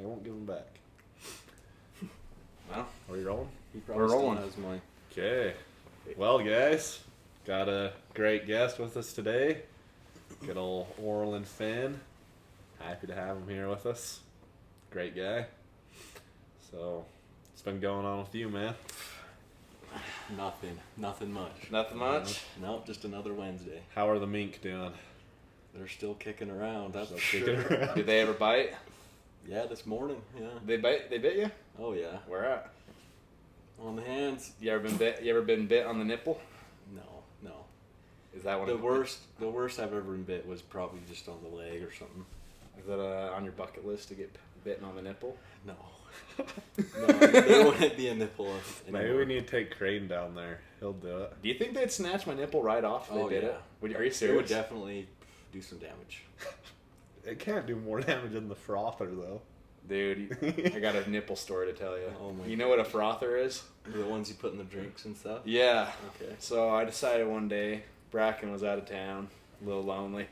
I won't give them back. Well, are we rolling? We're rolling. That was mine. Okay. Well, guys, got a great guest with us today. Good old Orlyn Fenn. Happy to have him here with us. Great guy. So, what's been going on with you, man? Nothing much. Nothing much? No, just another Wednesday. How are the mink doing? They're still kicking around. That's Still sure. kicking around. Did they ever bite? Yeah, this morning. Yeah. They bit you? Oh yeah. Where at? On the hands. You ever been bit? You ever been bit on the nipple? No. Is that one The worst I've ever been bit was probably just on the leg or something. Is that on your bucket list to get bitten on the nipple? No. There wouldn't be a nipple anymore. Maybe we need to take Crane down there. He'll do it. Do you think they'd snatch my nipple right off if they did it? Are you serious? It would definitely do some damage. It can't do more damage than the frother, though. Dude, I got a nipple story to tell you. Oh my you know what a frother is? The ones you put in the drinks and stuff? Yeah. Okay. So I decided one day, Bracken was out of town, a little lonely,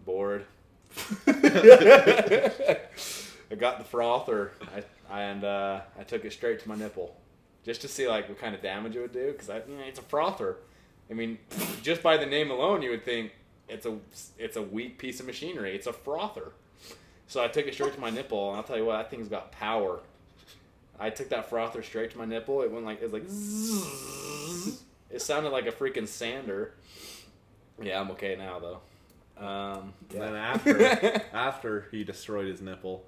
bored. I got the frother, I took it straight to my nipple, just to see like what kind of damage it would do, because it's a frother. I mean, just by the name alone, you would think it's a weak piece of machinery. It's a frother. So I took it straight to my nipple, and I'll tell you what, that thing's got power. I took that frother straight to my nipple. It was like zzz. It sounded like a freaking sander. Yeah, I'm okay now though. Then after he destroyed his nipple,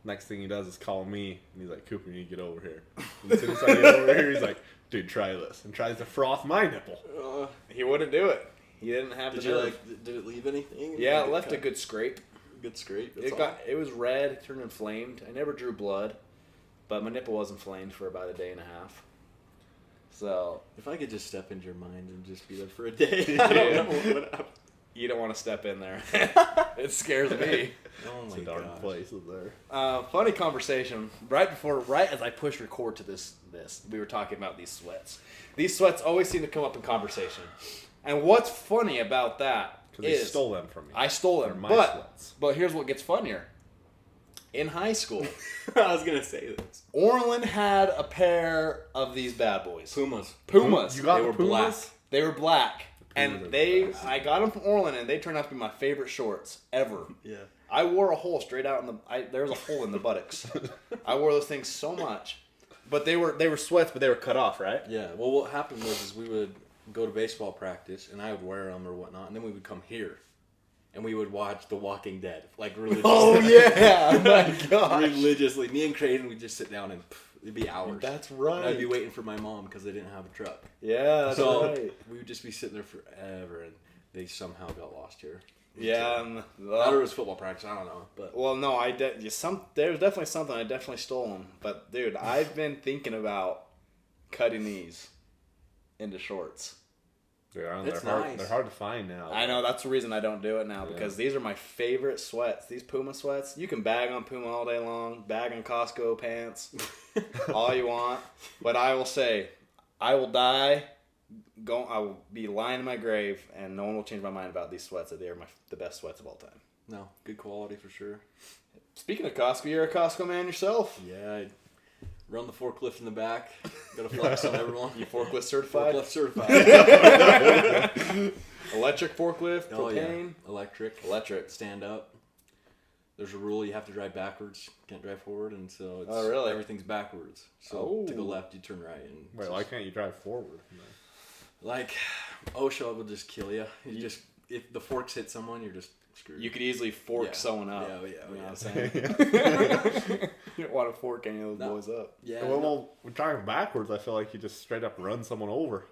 next thing he does is call me, and he's like, "Cooper, you need to get over here." And as soon as I get over here, he's like, "Dude, try this," and tries to froth my nipple. He wouldn't do it. He didn't have Did the you nerve. did it leave anything? Yeah, it left a good scrape. Good scrape. It was red. It turned inflamed. I never drew blood, but my nipple was inflamed for about a day and a half. So if I could just step into your mind and just be there for a day, I don't know what would happen. You don't want to step in there. It scares me. Oh It's my a dark gosh. place in there. Funny conversation. Right as I pushed record to this, we were talking about these sweats. These sweats always seem to come up in conversation. And what's funny about that Because he stole them from me. I stole They're them, my but sweats. here's what gets funnier. In high school, I was gonna say this. Orlyn had a pair of these bad boys. Pumas. You got They the were Pumas? black. They were black. Pumas And are I got them from Orlyn, and they turned out to be my favorite shorts ever. Yeah. I wore a hole straight out there was a hole in the buttocks. I wore those things so much. But they were sweats, but they were cut off, right? Yeah. Well, what happened was we would go to baseball practice, and I would wear them or whatnot, and then we would come here, and we would watch The Walking Dead, like religiously. Oh, yeah. My gosh. Religiously. Me and Creighton would just sit down and it'd be hours. That's And right. I'd be waiting for my mom because they didn't have a truck. Yeah, that's So right. we would just be sitting there forever, and they somehow got lost here. Yeah. Or it was football practice. I don't know, but Well, no, there's definitely something. I definitely stole them. But, dude, I've been thinking about cutting these into shorts. They're It's hard. nice. They're hard to find now. I know, that's the reason I don't do it now, Yeah. because these are my favorite sweats. These Puma sweats, you can bag on Puma all day long, bag on Costco pants, all you want. But I will say, I will die, I will be lying in my grave, and no one will change my mind about these sweats. That they are the best sweats of all time. no, good quality for sure. Speaking of Costco, you're a Costco man yourself. Yeah, I run the forklift in the back. Gotta flex on everyone. You forklift certified? Forklift certified. Electric forklift, Oh yeah, propane? electric. Stand up. There's a rule you have to drive backwards. Can't drive forward, and so it's Oh, really? everything's backwards. So to go Oh. left, you turn right. And Wait, why can't you drive forward? like OSHA will just kill you. If the forks hit someone, you're just screwed. You could easily fork Yeah. someone up. Yeah, You know yeah. what I'm saying? You don't want to fork any of those No. boys up. Yeah. Well, when driving backwards, I feel like you just straight up run someone over.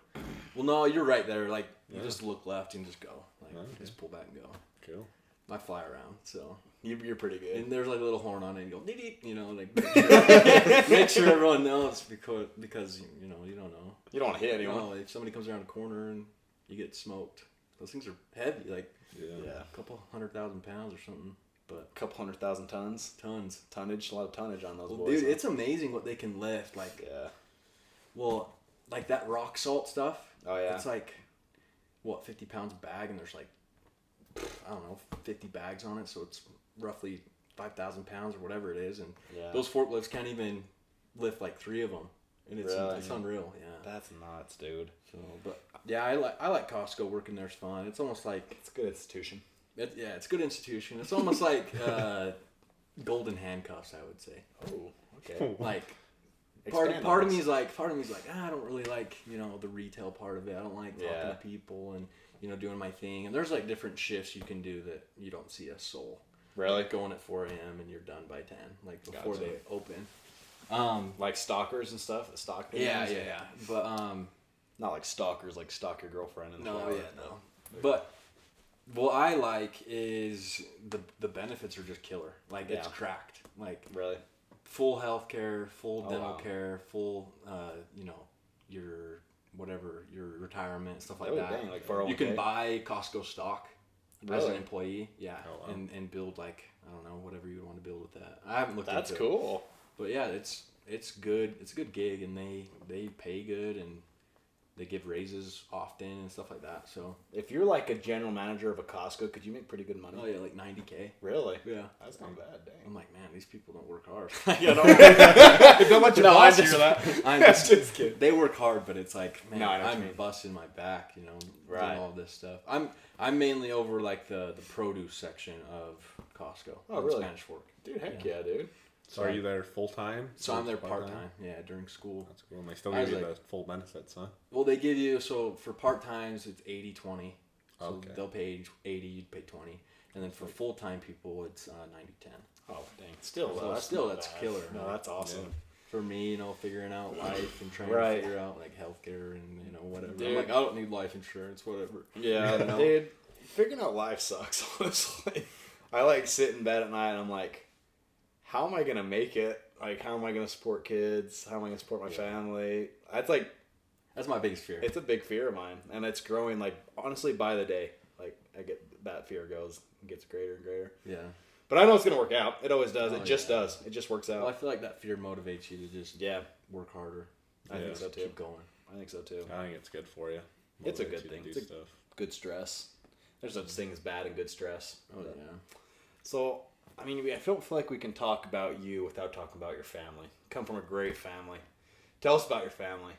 Well, no, you're right there. Like you Yeah. just look left and just go. Like Okay. just pull back and go. Cool. I fly around, so You're pretty good. and there's like a little horn on it. And you go, dee, you know, like make sure everyone knows because you know you don't know. You don't want to hit anyone. No, if somebody comes around a corner and you get smoked, those things are heavy, like Yeah. a couple 100,000 pounds or something. But A couple 100,000 tons. tons. Tonnage, a lot of tonnage on those Well, boys. dude, huh? it's amazing what they can lift. Like, Yeah. well, like that rock salt stuff. Oh, yeah. It's like, what, 50 pounds a bag, and there's like, I don't know, 50 bags on it, so it's roughly 5,000 pounds or whatever it is, and Yeah. those forklifts can't even lift like 3 of them, and it's Really? it's unreal. Yeah. That's nuts, dude. So, but yeah, I like Costco. Working there's fun. It's almost like It's a good institution. it's a good institution. It's almost like golden handcuffs, I would say. Oh, okay. Like Expand part on of me this. is like I don't really like the retail part of it. I don't like talking to people and doing my thing. And there's like different shifts you can do that you don't see a soul. Really? Like going at 4 a.m. and you're done by 10, like before Gotcha. they open. Like stalkers and stuff. Stock. Yeah. But Not like stalkers, like stalk your girlfriend and no. flower. But what I like is the benefits are just killer. Like it's Yeah. cracked. Like Really? full health care, full Oh, dental wow. care, full your whatever, your retirement, stuff like Oh, that. dang, like 401k? You can buy Costco stock as an Really? employee, yeah, Oh, wow. and build like I don't know whatever you would want to build with that. I haven't looked That's into cool. it, but yeah, it's good. It's a good gig, and they pay good, and they give raises often and stuff like that. So If you're like a general manager of a Costco, could you make pretty good money? oh yeah, like $90K. Really? Yeah. That's not bad, dang. I'm like, man, these people don't work hard. Don't let your No, boss I'm hear that. I'm Just kidding. They work hard, but it's like, man, No, I know what you I'm mean. busting my back, Right. doing all this stuff. I'm mainly over like the produce section of Costco. Oh, in really? Spanish Fork. Dude, heck yeah, dude. So are you there full time? So I'm there part time. Yeah, during school. That's cool. And they still I give was you like- the full benefits, huh? Well, they give you for part times it's 80-20. So Okay. they'll pay 80, you'd pay 20, and then for full time people it's 90-10. Oh, dang. Still, So though, that's still, not that's bad. killer. No, that's awesome. For me, figuring out life and trying Right. to figure out like healthcare and whatever. I'm Dude. like, I don't need life insurance, whatever. Yeah, You know? dude. Figuring out life sucks, honestly. I like sit in bed at night and I'm like, how am I going to make it? Like, how am I going to support kids? How am I going to support my family? That's like, That's my biggest fear. it's a big fear of mine. And it's growing, like, honestly, by the day. Like, that fear gets greater and greater. Yeah. But I know it's going to work out. It always does. Oh, It just yeah. does. It just works Well, I out. feel like that fear motivates you to just Yeah, work harder. I think Yeah. so too. Keep going. I think so too. I think it's good for you. It's a Motivates good you to thing. do It's a- stuff. Good stress. There's such thing as bad and good stress. Oh yeah. So, I mean, I feel like we can talk about you without talking about your family. You come from a great family. Tell us about your family.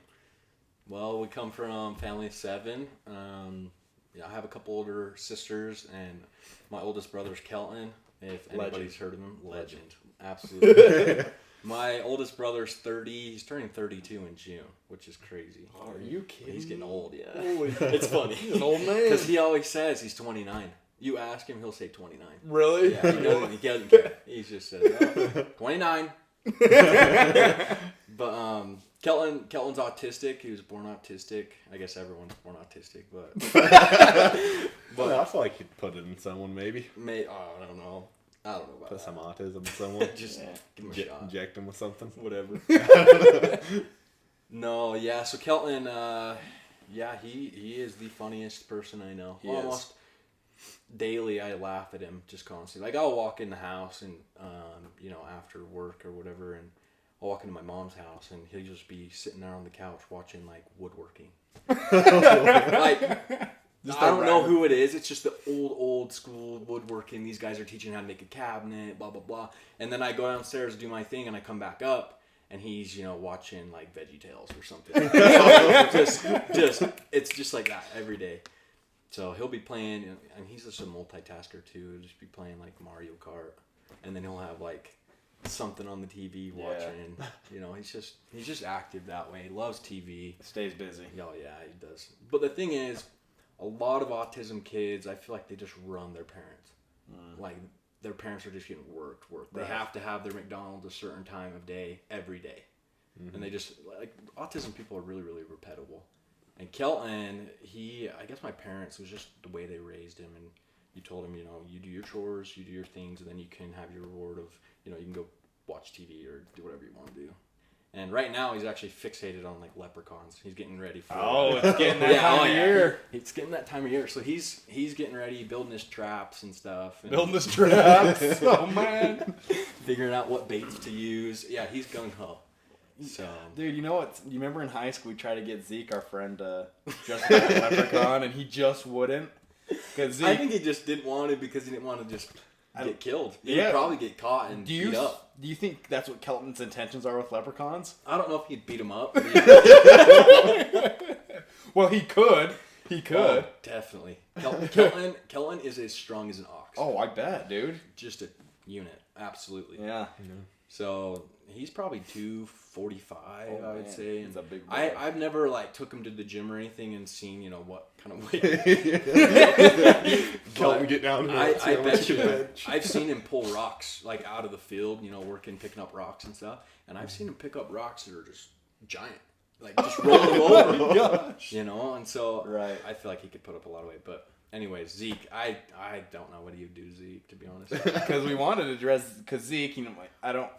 Well, we come from family of 7. I have a couple older sisters, and my oldest brother's Kelton. If anybody's heard of him, legend, absolutely. My oldest brother's 30. He's turning 32 in June, which is crazy. Are you kidding? He's getting old, yeah. Holy It's funny. He's an old man. Because he always says he's 29. You ask him, he'll say 29. Really? Yeah, he doesn't care. He just says, oh, 29. But Kelton's autistic. He was born autistic. I guess everyone's born autistic, but Well, I feel like you'd put it in someone, maybe. I don't know. I don't know about Put that. some autism in someone. Just give him a shot. Inject him with something. Whatever. No, yeah. So Kelton, he is the funniest person I know. He is. Almost daily, I laugh at him just constantly. Like I'll walk in the house and after work or whatever, and I'll walk into my mom's house and he'll just be sitting there on the couch watching like woodworking. Like. I don't know who it is. It's just the old school woodworking. These guys are teaching how to make a cabinet, blah, blah, blah. And then I go downstairs to do my thing, and I come back up, and he's, watching, like, VeggieTales or something. It's just like that every day. So he'll be playing, and he's just a multitasker, too. He'll just be playing, like, Mario Kart. And then he'll have, like, something on the TV watching. He's just active that way. He loves TV. Stays busy. Oh, yeah, he does. But the thing is, a lot of autism kids, I feel like they just run their parents. Like, their parents are just getting worked. They Right. have to have their McDonald's a certain time of day, every day. And they just, like, autism people are really, really repetible. And Kelton, I guess my parents, it was just the way they raised him. And you told him, you do your chores, you do your things, and then you can have your reward of, you can go watch TV or do whatever you want to do. And right now, he's actually fixated on, like, leprechauns. He's getting ready for... It's getting that time of year. It's getting that time of year. So he's getting ready, building his traps and stuff. And Building this traps. Oh, man. figuring out what baits to use. Yeah, he's gung-ho. So, Dude, you know what? You remember in high school we tried to get Zeke, our friend, just like a leprechaun, and he just wouldn't? Because I Zeke... think he just didn't want it because he didn't want to just get killed. He would probably get caught and beat up. Do you think that's what Kelton's intentions are with leprechauns? I don't know if he'd beat him up. Well, he could. He could. Oh, definitely. Kelton is as strong as an ox. Oh, I bet, dude. Just a unit. Absolutely. Yeah. So he's probably 245, I would say. He's a big boy. I've never like took him to the gym or anything and seen what kind of weight. Kelton get down. I bet you. I've seen him pull rocks like out of the field, working picking up rocks and stuff. And I've seen him pick up rocks that are just giant, like just rolling them over. Oh my gosh. And so Right. I feel like he could put up a lot of weight, but. Anyways, Zeke, I don't know what you do, Zeke, to be honest. Because we wanted to address, because Zeke, I don't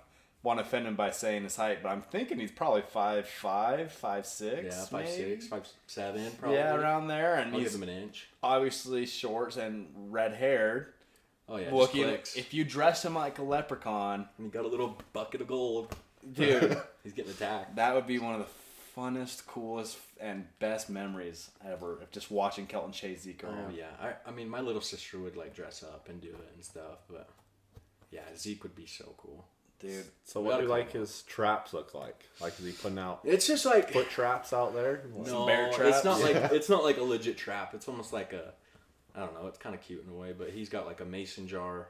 want to offend him by saying his height, but I'm thinking he's probably 5'5", 5'6". Yeah, 5'6", 5'7", probably. Yeah, around there. And I'll he's give him an inch. obviously short and red-haired. Oh, yeah, Looking, just clicks. if you dress him like a leprechaun, And he got a little bucket of gold. dude, He's getting attacked. that would be one of the funnest, coolest, and best memories ever of just watching Kelton chase Zeke around. Oh, yeah. I mean, my little sister would, dress up and do it and stuff, but... Yeah, Zeke would be so cool. Dude. So what do his traps look like? Like, is he putting out It's just like... foot traps out there? No, bear traps? it's not like a legit trap. It's almost like a... I don't know. It's kind of cute in a way, but he's got, a mason jar,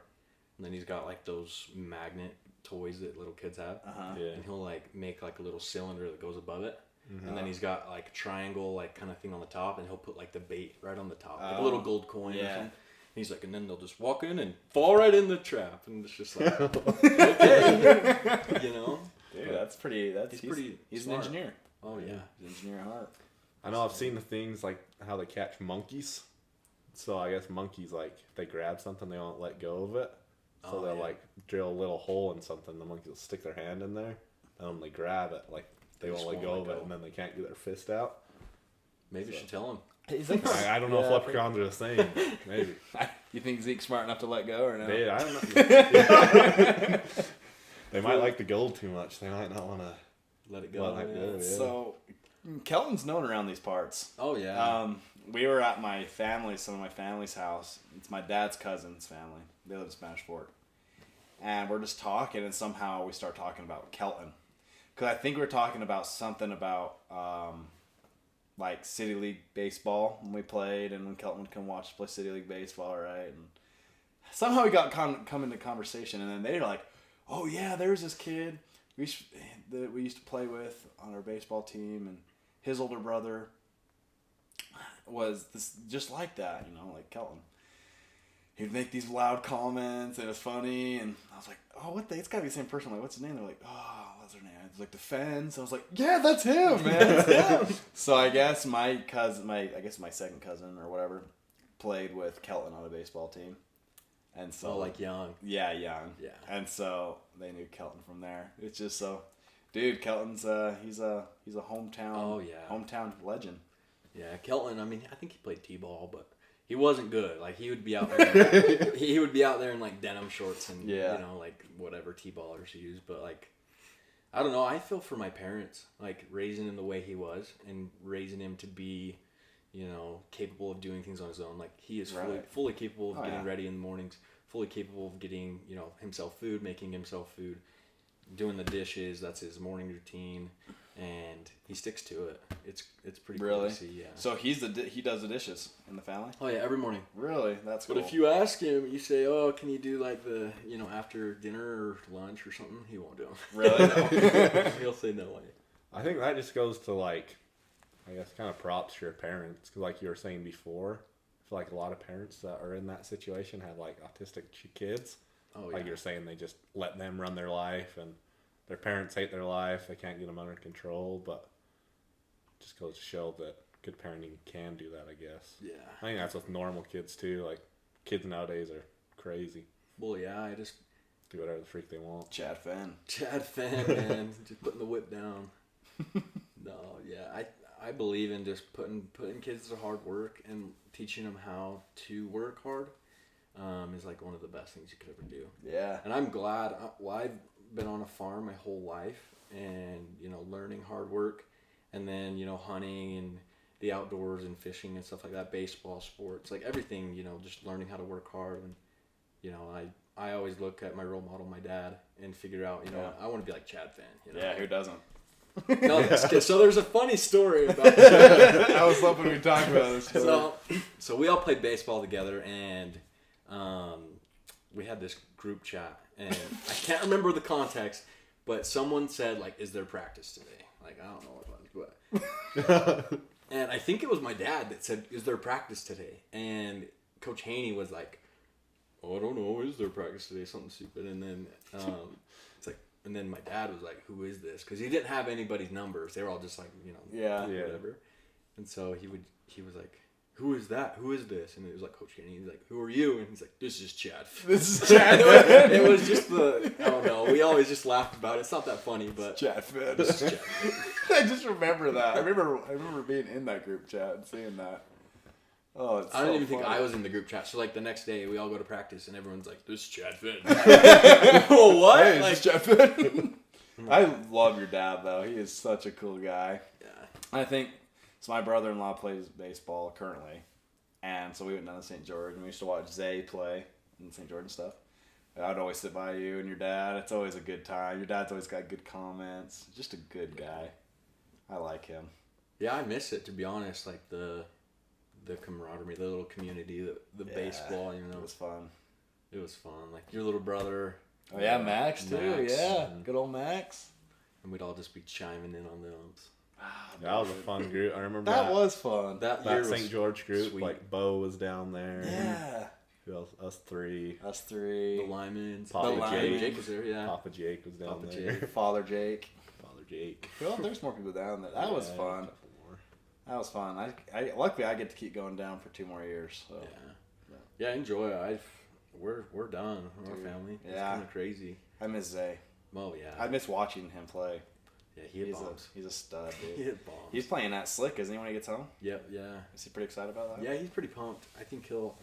and then he's got, those magnet toys that little kids have. Uh-huh. Yeah. And he'll, make a little cylinder that goes above it. And then he's got a triangle kind of thing on the top, and he'll put the bait right on the top, like a little gold coin. Yeah. Or something. He's and then they'll just walk in and fall right in the trap, and it's just okay, Dude, that's pretty. He's an smart. engineer. Oh yeah, He's an engineer at heart. I know I've seen the things like how they catch monkeys. So I guess monkeys they grab something, they won't let go of it. So they'll drill a little hole in something. The monkeys will stick their hand in there, and when they grab it, they won't let go of it, and then they can't get their fist out. Maybe you should tell him. I don't know if leprechauns are the same. Maybe. You think Zeke's smart enough to let go or no? I don't know. They might like the gold too much. They might not want to Let it go. Yeah. So, Kelton's known around these parts. Oh yeah. We were at some of my family's house. It's my dad's cousin's family. They live in Spanish Fort. And we're just talking, and somehow we start talking about Kelton. Because I think we're talking about something about, City League baseball when we played, and when Kelton would come watch us play City League baseball, right? And somehow we got come into conversation, and then they're like, oh yeah, there's this kid that we used to play with on our baseball team, and his older brother was just like that, like Kelton. He'd make these loud comments, and it was funny, and I was like, oh, it's gotta be the same person. I'm like, what's his name? They're like, oh, what's her name? It's like the Fenn. So I was like, yeah, that's him, man. That's him. So I guess my second cousin or whatever played with Kelton on a baseball team. And so young. Yeah, young. Yeah. And so they knew Kelton from there. It's just so, dude, Kelton's he's a hometown hometown legend. Yeah, Kelton. I mean, I think he played t-ball, but he wasn't good. He would be out there. He would be out there in denim shorts and whatever t-ballers use. But I don't know. I feel for my parents, raising him the way he was and raising him to be, capable of doing things on his own. He is fully capable of getting ready in the mornings, fully capable of getting, himself food, making himself food, doing the dishes. That's his morning routine, and he sticks to it. It's pretty cool to see. Yeah. So he does the dishes in the family. Oh yeah, every morning. Really, that's cool. But if you ask him, you say, "Oh, can you do the after dinner or lunch or something?" He won't do them. Really? He'll say no way. I think that just goes to I guess kind of props to your parents, because like you were saying before, I feel like a lot of parents that are in that situation have autistic kids. Oh yeah. Like you're saying, they just let them run their life, and their parents hate their life. They can't get them under control, but it just goes to show that good parenting can do that, I guess. Yeah. I think that's with normal kids too. Kids nowadays are crazy. Well, yeah, I just do whatever the freak they want. Chad Fenn, man, just putting the whip down. No, yeah, I believe in just putting kids to hard work and teaching them how to work hard. Is one of the best things you could ever do. Yeah. And I'm glad. I've been on a farm my whole life, and learning hard work, and then hunting and the outdoors and fishing and stuff like that, baseball, sports, everything, just learning how to work hard. And I always look at my role model, my dad, and figure out, you know, I want to be like Chad Fenn. You know? Yeah, who doesn't? No, so there's a funny story about that. I was hoping we'd talk about this. So we all played baseball together, and we had this group chat, and I can't remember the context, but someone said, like, is there practice today? Like, I don't know what it was, but... And I think it was my dad that said, is there practice today? And Coach Haney was like, oh, I don't know, is there practice today? Something stupid. And then it's like, and then my dad was like, who is this? Because he didn't have anybody's numbers. They were all just like, you know, whatever. And so he was like, who is that? Who is this? And it was like Coach Haney. He's like, who are you? And he's like, this is Chad. This is Chad. It was just I don't know. We always just laughed about it. It's not that funny, but Chad Fenn. this is Chad. I just remember that. I remember being in that group chat and seeing that. Oh, it's I don't so even think funny. I was in the group chat. So like the next day, we all go to practice, and everyone's like, "This is Chad Fenn." Oh, what? Hey, Like, it's Chad Fenn. I love your dad though. He is such a cool guy. yeah. I think so. My brother-in-law plays baseball currently, and so we went down to St. George and we used to watch Zay play in St. George and stuff. I'd always sit by you and your dad. It's always a good time. Your dad's always got good comments. Just a good guy. I like him. Yeah, I miss it, to be honest. Like the camaraderie, the little community, the baseball. You know, It was fun. It was fun. Like your little brother. Oh yeah, Max too. Max. Yeah, good old Max. And we'd all just be chiming in on the umps. That was a fun group. I remember That was fun. That that year was St. George group. sweet. Like Bo was down there. Yeah. Who else? Us three. Us three. the Lyman's. Papa Jake. Jake. Jake was there, yeah. Papa Jake was down Papa there. Jake. Father Jake. Father Jake. Well, there's more people down there. That was Yeah, fun. a couple more. That was fun. I luckily I get to keep going down for 2 more years. So. Yeah, enjoy it. We're done. We're Dude, a family. It's yeah. kind of crazy. I miss Zay. Oh yeah. I miss watching him play. Yeah, he hit bombs. He's a stud, He dude. hit bombs. He's playing that slick, isn't he, when he gets home? Yep, yeah. Is he pretty excited about that? Yeah, he's pretty pumped. I think he'll.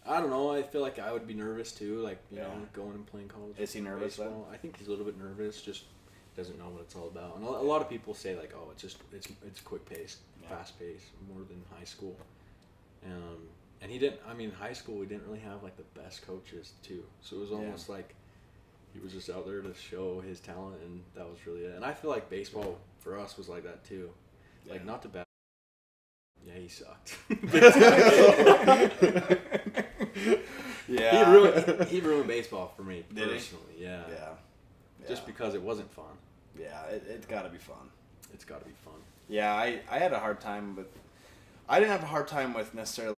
I don't know. I feel like I would be nervous too, like you know, Yeah. going and playing college. Is he nervous then? baseball. I think he's a little bit nervous. Just doesn't know what it's all about. And a lot of people say like, oh, it's quick paced, Yeah. fast paced, more than high school. And he didn't. I mean, high school we didn't really have like the best coaches too. So it was almost like he was just out there to show his talent, and that was really it. And I feel like baseball for us was like that too. Like not to bad. Yeah, he sucked. Yeah. He ruined baseball for me Did he? personally. Yeah. Yeah. Just because it wasn't fun. Yeah, it's got to be fun. It's got to be fun. Yeah, I had a hard time with... I didn't have a hard time with necessarily...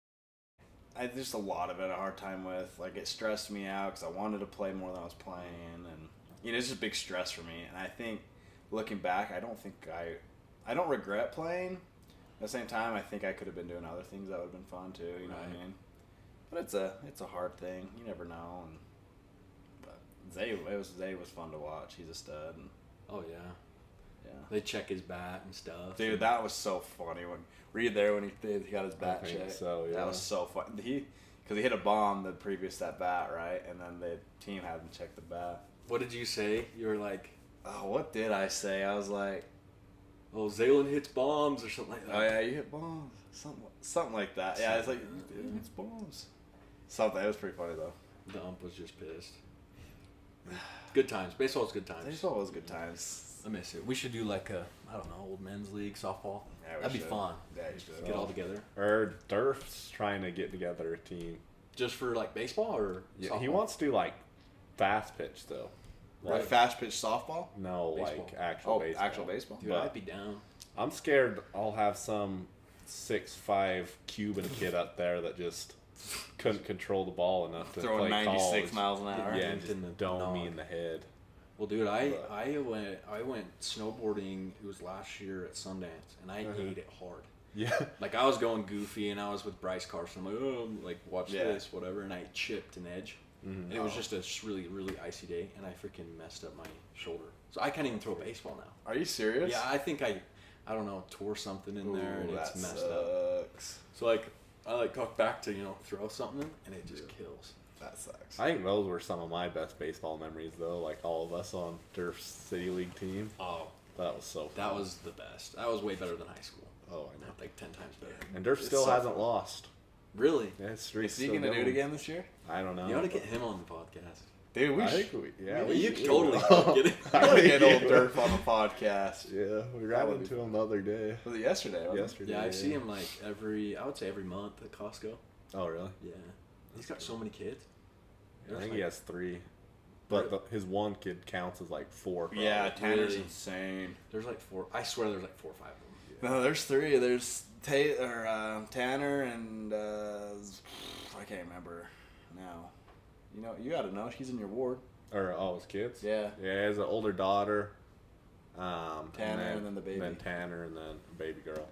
just a lot of it I had a hard time with. Like, it stressed me out because I wanted to play more than I was playing. And, you know, it's just big stress for me. And I think, looking back, I don't regret playing. At the same time, I think I could have been doing other things that would have been fun, too. You know what I mean? But it's a hard thing. You never know. But Zay was fun to watch. He's a stud. And, Oh yeah. yeah. They check his bat and stuff. Dude, that was so funny. Were you there when he got his bat I think checked? so, yeah. That was so fun. Because he hit a bomb the previous at bat, right? And then the team had him check the bat. What did you say? You were like, Oh, what did I say? I was like, "Oh, Zaylun hits bombs" or something like that. oh yeah, you hit bombs. Something like that. Yeah, it's like, dude, it's bombs. Something. It was pretty funny, though. The ump was just pissed. Good times. Baseball's good times. Baseball was good times. I miss it. We should do like a, I don't know, old men's league softball. Yeah, we That'd be should. fun. Yeah, you should. Get all together. Or Durf's trying to get together a team. Just for like baseball or Yeah, softball? he wants to do like fast pitch though. Like fast pitch softball? No, Baseball. like actual Oh, baseball. actual baseball? Dude, but- I'd be down. I'm scared I'll have some 6'5" Cuban kid up there that just couldn't control the ball enough to Throwing play 96 college. miles an hour. Yeah, and just In the dome me nog. in the head. Well, dude, I went snowboarding. It was last year at Sundance, and I ate it hard. Yeah. Like I was going goofy, and I was with Bryce Carson. I'm like, oh, watch Yeah. this, whatever. And I chipped an edge. And it was just a really, really icy day, and I freaking messed up my shoulder. So I can't even throw a baseball now. Are you serious? Yeah, I think I don't know, tore something in there, and it's that messed up. sucks. So I got back to throw something, and it just kills. That sucks. I think those were some of my best baseball memories though, like all of us on Durf's City League team. Oh, That was so fun. that was the best. That was way better than high school. Oh, I know. Like 10 times better. And Durf It's still so hasn't fun. lost. Really? Yeah, Is streak's he still gonna do it going. again this year? I don't know. You ought to get him on the podcast. Dude, we I should. think yeah, You should. totally get it. I gotta get old Durf on the podcast. Yeah, we ran into him the other day. Was it yesterday? Wasn't Yesterday. Yeah, I see him like I would say every month at Costco. Oh, really? Yeah. He's got so many kids. I think he has 3. But his one kid counts as like 4. it? Probably. Yeah, Tanner's Really? insane. There's like 4. I swear there's like 4 or 5 of them. No, there's 3. There's Tanner and I can't remember now. You know, you gotta know. She's in your ward. Or his kids. Yeah. Yeah, he has an older daughter. Tanner and then the baby. Then Tanner and then a baby girl.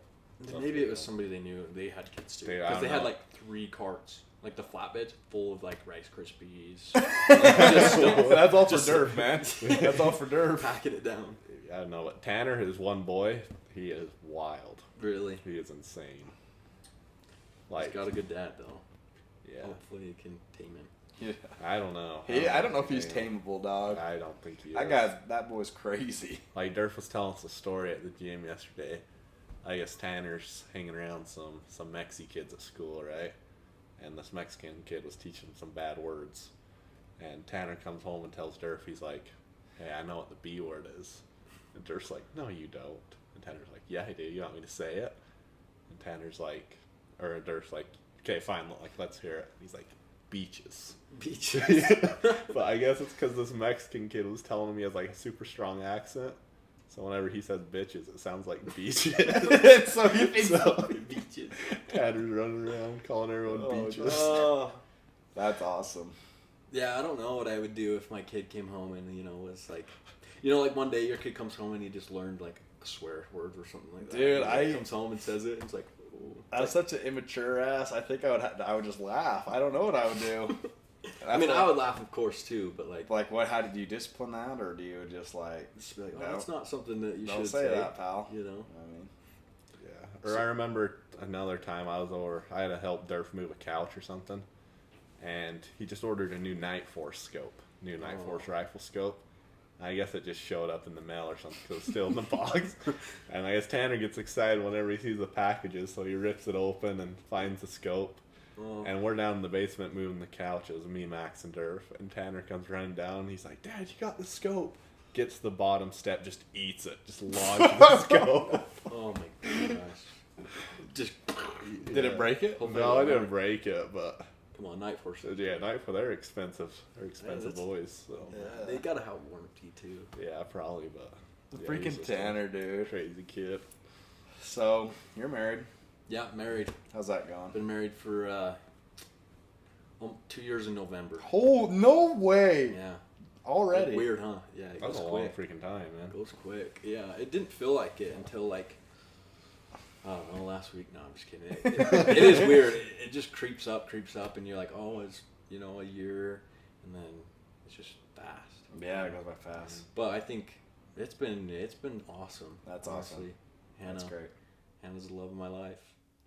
So Maybe it was somebody they knew. They had kids too. Dude, I Because they don't had know. like 3 carts. Like the flatbeds full of like Rice Krispies. That's all for Just- Durf, man. That's all for Durf. Packing it down. I don't know, but Tanner, his one boy, he is wild. Really. He is insane. He's got a good dad though. Yeah. Hopefully you can tame him. Yeah. I don't know. I don't know if he's tameable, dog. I don't think he is. That boy's crazy. Like Durf was telling us a story at the gym yesterday. I guess Tanner's hanging around some Mexi kids at school, right? And this Mexican kid was teaching him some bad words. And Tanner comes home and tells Durf, he's like, "Hey, I know what the B word is." And Durf's like, "No, you don't." And Tanner's like, "Yeah, I do. You want me to say it?" And Tanner's like, or Durf's like, "Okay, fine. Like, let's hear it." He's like, "Beaches." Beaches. But I guess it's because this Mexican kid was telling him he has like a super strong accent. So whenever he says bitches, it sounds like beaches. So he thinks Beaches. Tanner's running around calling everyone beaches. Oh. that's awesome. Yeah, I don't know what I would do if my kid came home and, was like, like one day your kid comes home and he just learned like a swear word or something like that. Dude, He comes home and says it and it's like, oh. That's such an immature ass. I think I would just laugh. I don't know what I would do. I mean, I would laugh, of course, too, but like what? How did you discipline that, or do you just like? just be like, oh, No. that's not something that you Don't should say that, pal. I mean, Yeah. Or I remember another time I was over, I had to help Durf move a couch or something. And he just ordered a new Night Force scope, Night Force rifle scope. I guess it just showed up in the mail or something because it's still in the box. And I guess Tanner gets excited whenever he sees the packages, so he rips it open and finds the scope. oh. And we're down in the basement moving the couch. It was me, Max, and Durf. And Tanner comes running down. And he's like, "Dad, you got the scope." Gets to the bottom step, just eats it, just launches the scope. Oh my gosh. Just, Did it break it? No, I didn't break it, but come on, Night Force. yeah, Night Force, they're expensive. They're expensive that's- boys. So Yeah. They gotta have warranty, too. yeah, probably, but The yeah, he's freaking just a Tanner, dude. crazy kid. So you're married. Yeah, married. How's that going? Been married for 2 years in November. Oh, no way! Yeah. Already. Weird, huh? Yeah, it That's goes a long quick. freaking time, man. It goes quick. Yeah, it didn't feel like it until like, I don't know, last week. No, I'm just kidding. It is weird. It just creeps up, and you're like, oh, it's a year, and then it's just fast. Yeah, it goes by fast. But I think it's been awesome. That's honestly. awesome. Hannah, That's great. Hannah's the love of my life,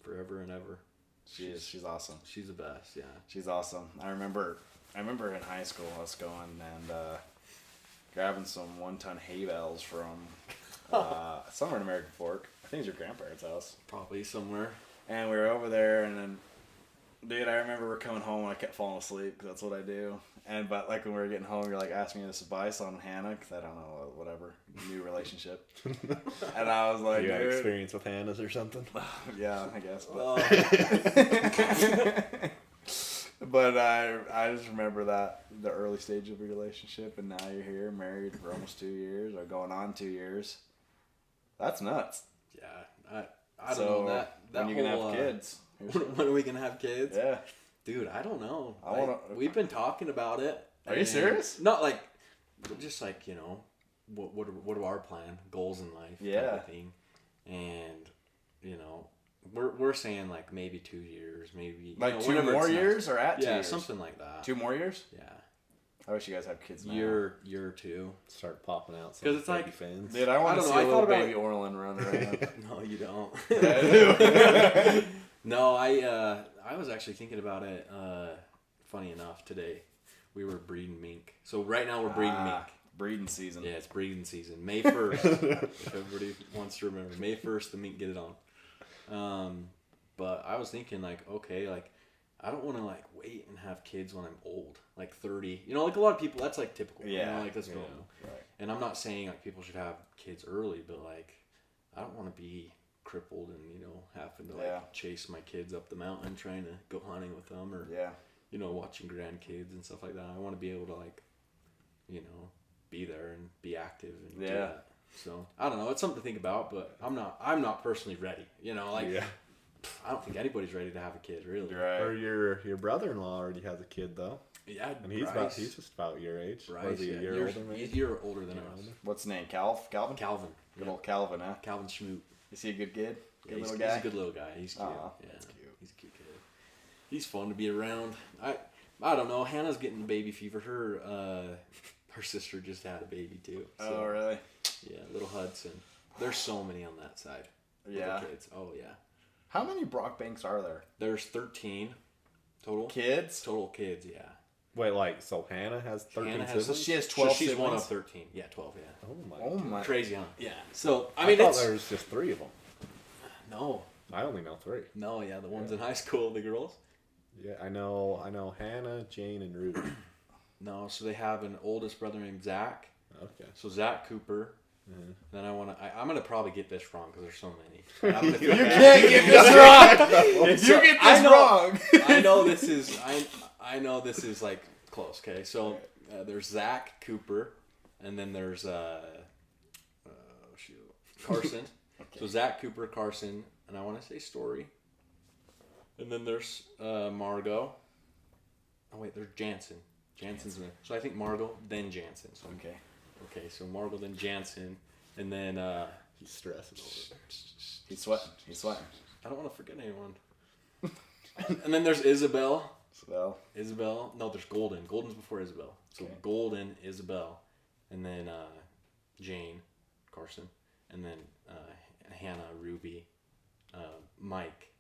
forever and ever. She's awesome. She's the best. Yeah. She's awesome. I remember in high school us going and grabbing some 1-ton hay bales from somewhere in American Fork. I think it was your grandparents' house. Probably somewhere. And we were over there, and then, dude, I remember we're coming home and I kept falling asleep because that's what I do. But like when we were getting home, you're like asking me this advice on Hannah because I don't know, whatever, new relationship. And I was like, You got dude, experience with Hannah's or something? yeah, I guess. But, Oh. but I just remember that the early stage of your relationship, and now you're here, married for almost 2 years, or going on 2 years. That's nuts. Yeah. I don't So, know that when you whole, gonna have kids? When are we gonna have kids? Yeah. Dude, I don't know. I wanna- We've been talking about it. Are you and serious? Not like, just like what are our goals in life? Yeah. Type of thing. And we're saying like maybe 2 years, maybe Like 2 whenever more it's nice. years or at 2 Yeah, years? something like that. 2 more years? Yeah, I wish you guys have kids now. year or two. Start popping out some 'Cause it's baby like- fans. Dude, I want I to don't see know, I a little thought about baby Orlyn run around. No, you don't. I No, I was actually thinking about it. Funny enough, today we were breeding mink. So right now we're breeding mink. Breeding season. Yeah, it's breeding season. May 1st. If everybody wants to remember, May 1st, the mink get it on. But I was thinking like, okay, like I don't want to like wait and have kids when I'm old, like 30. You know, like a lot of people, that's like typical. Yeah. You know, like that's normal. Right. And I'm not saying like people should have kids early, but like I don't want to be crippled and having to like chase my kids up the mountain trying to go hunting with them or watching grandkids and stuff like that. I want to be able to like be there and be active and do that. So I don't know. It's something to think about, but I'm not personally ready. I don't think anybody's ready to have a kid, really. Right. Or your brother-in-law already has a kid though. Yeah, and he's just about your age. Bryce, Was he a year older? Maybe? He's a year older than us. What's his name? Calvin. Calvin. Good old Calvin, huh? Calvin Schmoot. Is he a good kid? Good He's little guy. He's a good little guy. He's cute. That's cute. He's a cute kid. He's fun to be around. I don't know. Hannah's getting baby fever. Her sister just had a baby too. So, Oh really? Yeah, little Hudson. There's so many on that side. Yeah. Little kids. Oh yeah. How many Brockbanks are there? There's 13 total. Kids? Total kids, yeah. Wait, like, so Hannah has 13 Hannah siblings? So she has 12 she's siblings? one of 13. Yeah, 12, yeah. Oh my. Crazy, huh? Yeah. So, I mean, thought there was just 3 of them. No. I only know 3. No, yeah, the ones in high school, the girls. Yeah, I know Hannah, Jane, and Ruby. No, so they have an oldest brother named Zach. Okay. So Zach Cooper. Mm-hmm. Then I'm gonna probably get this wrong because there's so many. You can't get this wrong. If you get this wrong, I know this is. I know this is like close. Okay, so there's Zach Cooper, and then there's Carson. Okay. So Zach Cooper, Carson, and I want to say Story. And then there's Margot. Oh wait, there's Jansen. Jansen's in there. So I think Margot, then Jansen. So okay, so Margot, then Jansen, and then he's stressing over there. He's sweating. I don't want to forget anyone. And then there's Isabel. So Isabel. No, there's Golden. Golden's before Isabel. So Golden, Isabel, and then Jane, Carson, and then Hannah, Ruby, Mike,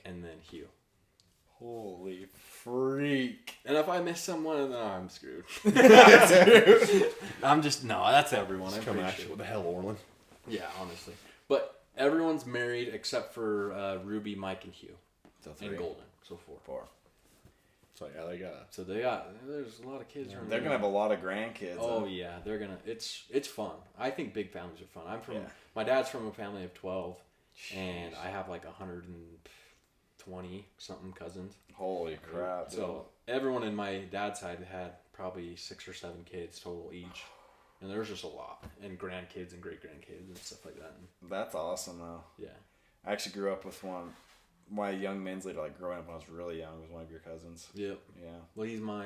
and then Hugh. Holy freak! And if I miss someone, then I'm screwed. I'm just that's everyone. I'm coming pretty at you. sure. What the hell, Orlyn? Yeah, honestly, but everyone's married except for Ruby, Mike, and Hugh, So 3. and Golden. So 4. So yeah, they got. So there's a lot of kids. Around They're gonna have a lot of grandkids. Oh yeah, they're gonna. It's fun. I think big families are fun. My dad's from a family of 12, and I have like 120 something cousins. Holy crap! So everyone in my dad's side had probably 6 or 7 kids total each, and there's just a lot, and grandkids and great grandkids and stuff like that. That's awesome though. Yeah. I actually grew up with one. My young men's leader, like growing up when I was really young, was one of your cousins. Yep. Yeah. Well, he's my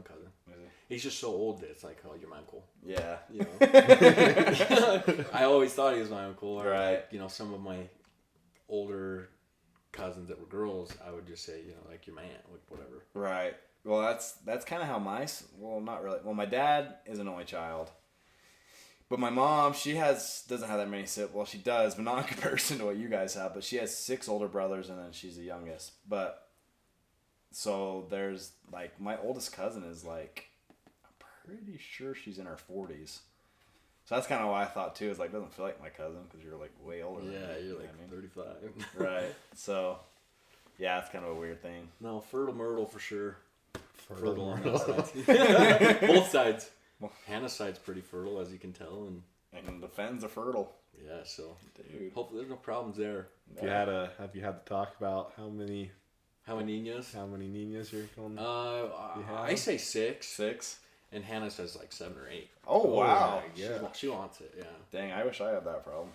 cousin. Is he? He's just so old that it's like, oh, you're my uncle. Yeah. You know? I always thought he was my uncle. Or right. Like, some of my older cousins that were girls, I would just say, like your man, like whatever. Right. Well, that's kind of how not really. Well, my dad is an only child. But my mom, doesn't have that many siblings. Well, she does, but not in comparison to what you guys have. But she has 6 older brothers, and then she's the youngest. But, so there's, like, my oldest cousin is, like, I'm pretty sure she's in her 40s. So that's kind of why I thought, too, is, like, doesn't feel like my cousin, because you're, like, way older than me. Yeah, you're like 35. Right. So, yeah, it's kind of a weird thing. No, fertile Myrtle for sure. Fertile on that side. Both sides. Well, Hannah's side's pretty fertile, as you can tell, and the Fenns are fertile. Yeah, so dude, hopefully there's no problems there. Have you had to talk about how many niñas you're going? I say 6. 6, and Hannah says like 7 or 8. Oh wow, yeah, she wants it. Yeah. Dang, I wish I had that problem.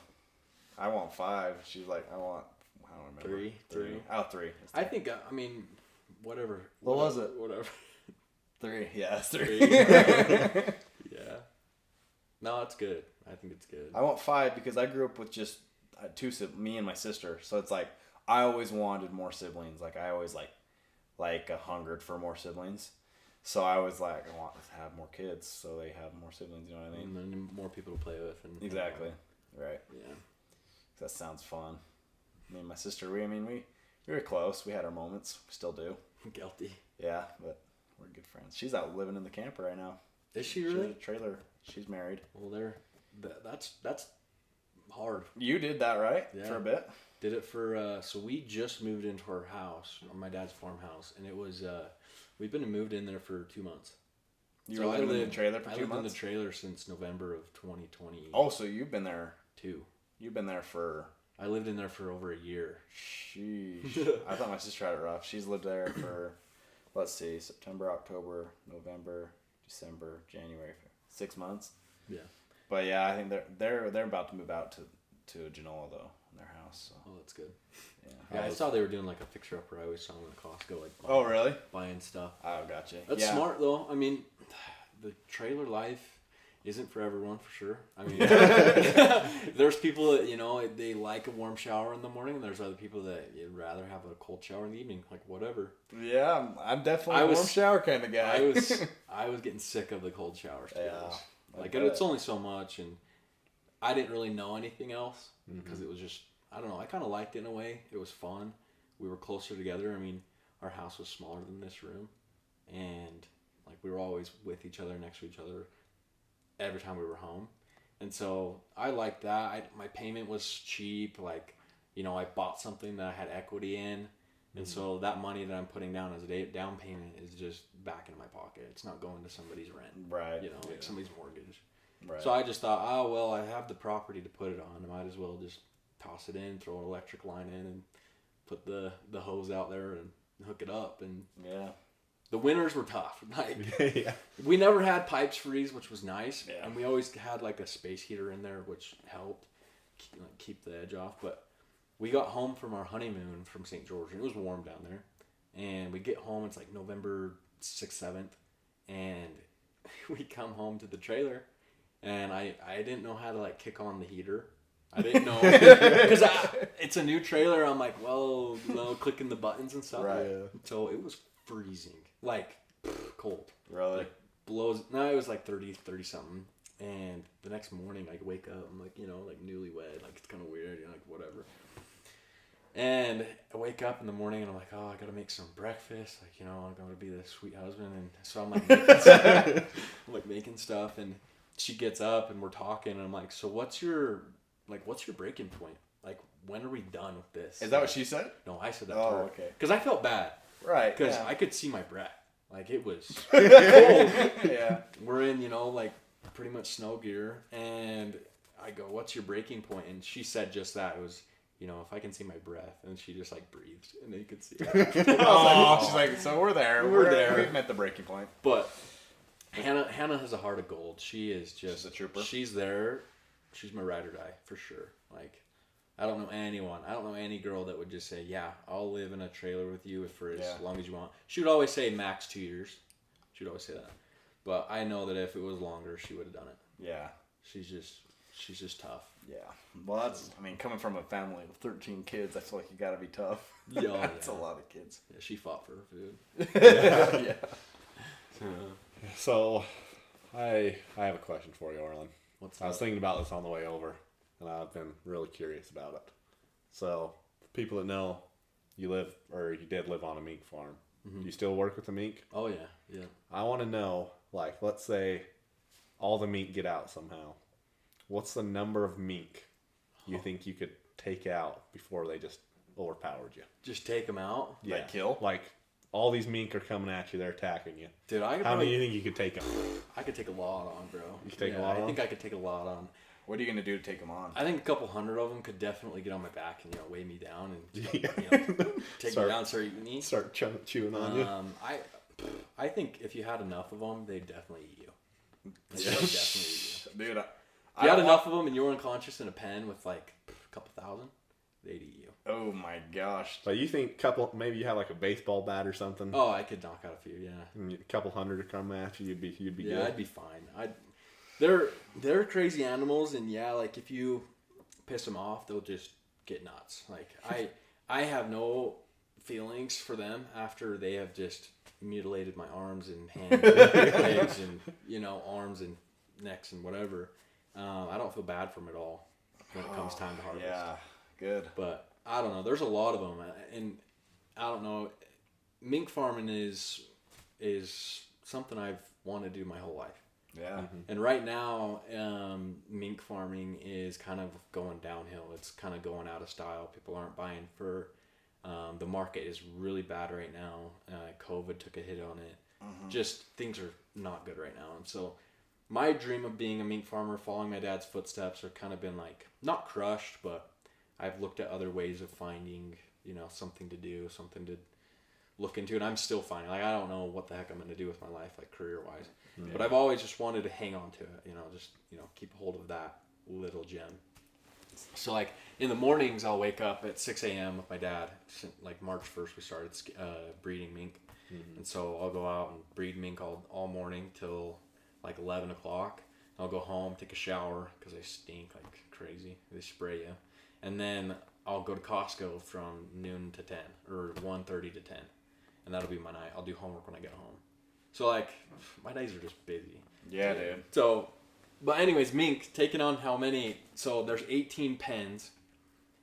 I want 5. She's like, I don't remember. 3. Oh, 3. I think. I mean, whatever. What was it? Whatever. 3. Yeah, it's 3. Yeah. No, it's good. I think it's good. I want 5 because I grew up with just 2 me and my sister. So it's like I always wanted more siblings. Like I always hungered for more siblings. So I was like, I want to have more kids, so they have more siblings. You know what I mean? And then more people to play with. And exactly. Right. Yeah. That sounds fun. Me and my sister, we were close. We had our moments. We still do. Guilty. Yeah, but we're good friends. She's out living in the camper right now. Is she really? She has a trailer. She's married. Well, that's hard. You did that, right? Yeah. For a bit. Did it for, so we just moved into our house, my dad's farmhouse, and it was, we've been moved in there for 2 months. You were living in the trailer for 2 months? I lived in the trailer since November of 2020. Oh, so you've been there. 2. You've been there for... I lived in there for over a year. Sheesh. I thought my sister had it rough. She's lived there for, let's see, September, October, November, December, January. 6 months. Yeah. But yeah, I think they're about to move out to Genoa though, in their house. So. Oh, that's good. Yeah. I saw they were doing like a fixer upper. I always saw them at Costco, like oh really? Buying stuff. Oh, gotcha. That's smart though. I mean, the trailer life isn't for everyone for sure. I mean, there's people that they like a warm shower in the morning, and there's other people that you'd rather have a cold shower in the evening, like whatever. Yeah, I'm definitely a warm shower kind of guy. I was getting sick of the cold showers. Like bet. It's only so much, and I didn't really know anything else because it was just, I don't know. I kind of liked it in a way. It was fun. We were closer together. I mean, our house was smaller than this room, and like we were always with each other, next to each other, every time we were home. And so I liked that. My payment was cheap. Like, I bought something that I had equity in. And so that money that I'm putting down as a down payment is just back in my pocket. It's not going to somebody's rent. Right. Like somebody's mortgage. Right. So I just thought, oh, well, I have the property to put it on. I might as well just toss it in, throw an electric line in, and put the hose out there and hook it up. And yeah. The winters were tough. Like, we never had pipes freeze, which was nice. Yeah. And we always had like a space heater in there, which helped keep the edge off. But we got home from our honeymoon from St. George, and it was warm down there. And we get home, it's like November 6th, 7th, and we come home to the trailer, and I didn't know how to like kick on the heater. I didn't know, because it's a new trailer. I'm like, well, clicking the buttons and stuff. Right. So it was freezing, like cold. Really? Like blows. No, it was like 30 something. And the next morning, I wake up, I'm like, like newlywed, like it's kind of weird, like whatever. And I wake up in the morning and I'm like, oh, I gotta make some breakfast. Like, I'm gonna be the sweet husband. And so I'm like making stuff. And she gets up and we're talking. And I'm like, so what's your breaking point? Like, when are we done with this? Is that what she said? No, I said that to her. Okay. Because I felt bad. Right. Because I could see my breath. Like, it was cold. Yeah. We're in, like pretty much snow gear. And I go, what's your breaking point? And she said just that. It was, if I can see my breath. And she just like breathed, and you could see it. She's like, so we're there. We're there. We've met the breaking point. But Hannah has a heart of gold. She is just She's a trooper. She's there. She's my ride or die for sure. Like, I don't know anyone. I don't know any girl that would just say, yeah, I'll live in a trailer with you for as long as you want. She would always say max 2 years. She would always say that. But I know that if it was longer, she would have done it. Yeah. She's just tough. Yeah. Well, coming from a family of 13 kids, I feel like you gotta be tough. Yeah. That's a lot of kids. Yeah, she fought for her food. Yeah. So, I have a question for you, Orlyn. What's I was thinking about this on the way over, and I've been really curious about it. So, people that know, you did live on a mink farm. Mm-hmm. Do you still work with the mink? Oh, yeah. Yeah. I want to know, like, let's say all the mink get out somehow. What's the number of mink you think you could take out before they just overpowered you? Just take them out? Yeah. Like kill? Like, all these mink are coming at you. They're attacking you. Dude, how many do you think you could take them? I could take a lot on, bro. You could take a lot on? I think I could take a lot on. What are you going to do to take them on? I think a couple hundred of them could definitely get on my back and, weigh me down and take me down, start eating me. Start chewing on you. I think if you had enough of them, they'd definitely eat you. They'd definitely eat you. Dude, if you had enough of them and you were unconscious in a pen with like a couple thousand, they'd eat you. Oh my gosh. But you think maybe you have like a baseball bat or something? Oh, I could knock out a few, yeah. And a couple hundred to come at you, you'd be good. Yeah, I'd be fine. They're crazy animals, and like if you piss them off, they'll just get nuts. Like I have no feelings for them after they have just mutilated my arms and hands, and legs, and arms and necks and whatever. I don't feel bad for them at all when it comes time to harvest. Yeah, good. But I don't know. There's a lot of them, and I don't know. Mink farming is something I've wanted to do my whole life. Yeah. And right now, mink farming is kind of going downhill. It's kind of going out of style. People aren't buying fur. The market is really bad right now. COVID took a hit on it. Just things are not good right now. And so my dream of being a mink farmer, following my dad's footsteps, have kind of been like, not crushed, but I've looked at other ways of finding, you know, something to do, something to look into. And I'm still finding, like, I don't know what the heck I'm going to do with my life, like career-wise. Yeah. But I've always just wanted to hang on to it, you know, just, you know, keep hold of that little gem. So, like, in the mornings, I'll wake up at 6 a.m. with my dad. Like, March 1st, we started breeding mink. And so I'll go out and breed mink all morning till, like, 11 o'clock. I'll go home, take a shower, because they stink like crazy. They spray you. And then I'll go to Costco from noon to 10, or 1:30 to 10. And that'll be my night. I'll do homework when I get home. So, like, my days are just busy. Yeah, dude. So, but anyways, mink, taking on how many? So there's 18 pens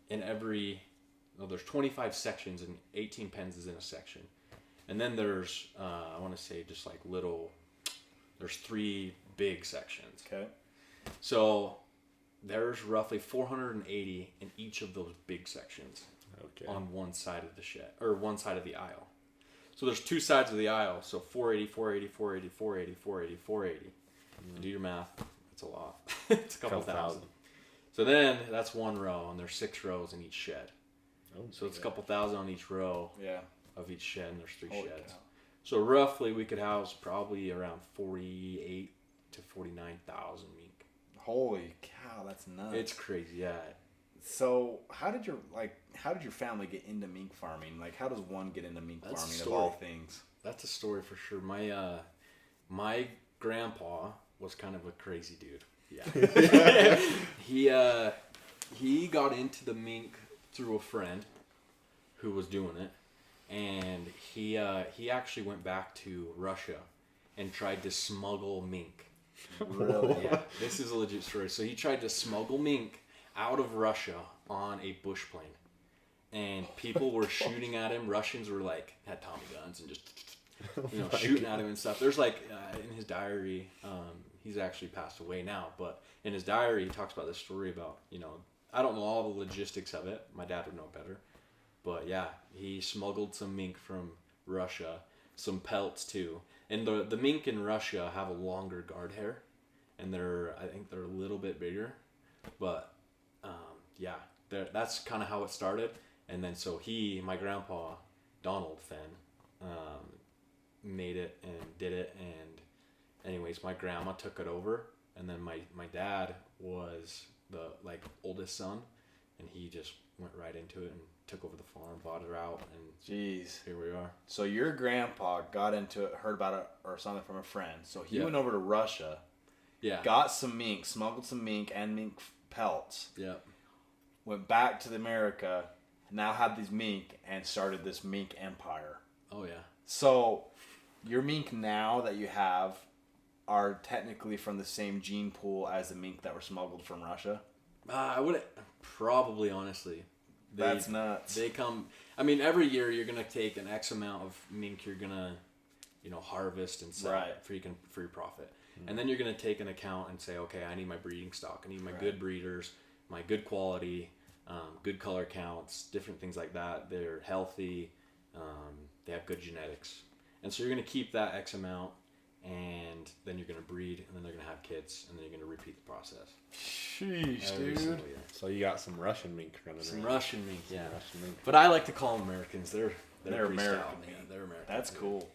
in every, there's 25 sections and 18 pens is in a section. And then there's, I want to say just like there's 3 big sections. Okay. So there's roughly 480 in each of those big sections. Okay. On one side of the shed, or one side of the aisle. So there's 2 sides of the aisle. So 480, 480, 480, 480, 480, 480. Do your math. It's a lot. It's a couple thousand. So then that's one row, and there's 6 rows in each shed. Oh, so it's a couple thousand on each row. Yeah. Of each shed, and there's 3 Holy sheds. cow. So roughly we could house probably around 48 to 49,000 mink. Holy cow, that's nuts. It's crazy, yeah. So how did your family get into mink farming? Like, how does one get into mink That's a farming of story. all things? That's a story for sure. My grandpa was kind of a crazy dude. Yeah. He got into the mink through a friend who was doing it, and he actually went back to Russia and tried to smuggle mink. Really? Yeah, this is a legit story. So he tried to smuggle mink out of Russia on a bush plane, and people were shooting at him. Russians were like, had Tommy guns and just, you know, shooting at him and stuff. There's like, in his diary, he's actually passed away now, but in his diary he talks about this story about, you know, I don't know all the logistics of it. My dad would know better. But yeah, he smuggled some mink from Russia, some pelts too. And the mink in Russia have a longer guard hair, and I think they're a little bit bigger. But yeah, that's kind of how it started. And then so my grandpa, Donald Fenn, made it and did it. And anyways, my grandma took it over, and then my dad was the oldest son, and he just went right into it and took over the farm, bought it out, and jeez, here we are. So your grandpa got into it, heard about it or something from a friend. So he Yeah. went over to Russia, got some mink, smuggled some mink and mink pelts. Yeah. Went back to America, now had these mink and started this mink empire. Oh yeah. So your mink now that you have are technically from the same gene pool as the mink that were smuggled from Russia? I wouldn't probably, honestly. That's nuts. They come. I mean, every year you're gonna take an X amount of mink you're gonna, you know, harvest and sell for your profit, and then you're gonna take an account and say, okay, I need my breeding stock. I need my good breeders, my good quality, good color counts, different things like that. They're healthy. They have good genetics, and so you're gonna keep that X amount. And then you're going to breed, and then they're going to have kids, and then you're going to repeat the process. Sheesh, Every dude. single year. So you got some Russian mink running Some around. Russian mink, yeah. Russian mink. But I like to call them Americans. They're American stout, mink. yeah, they're American. That's cool.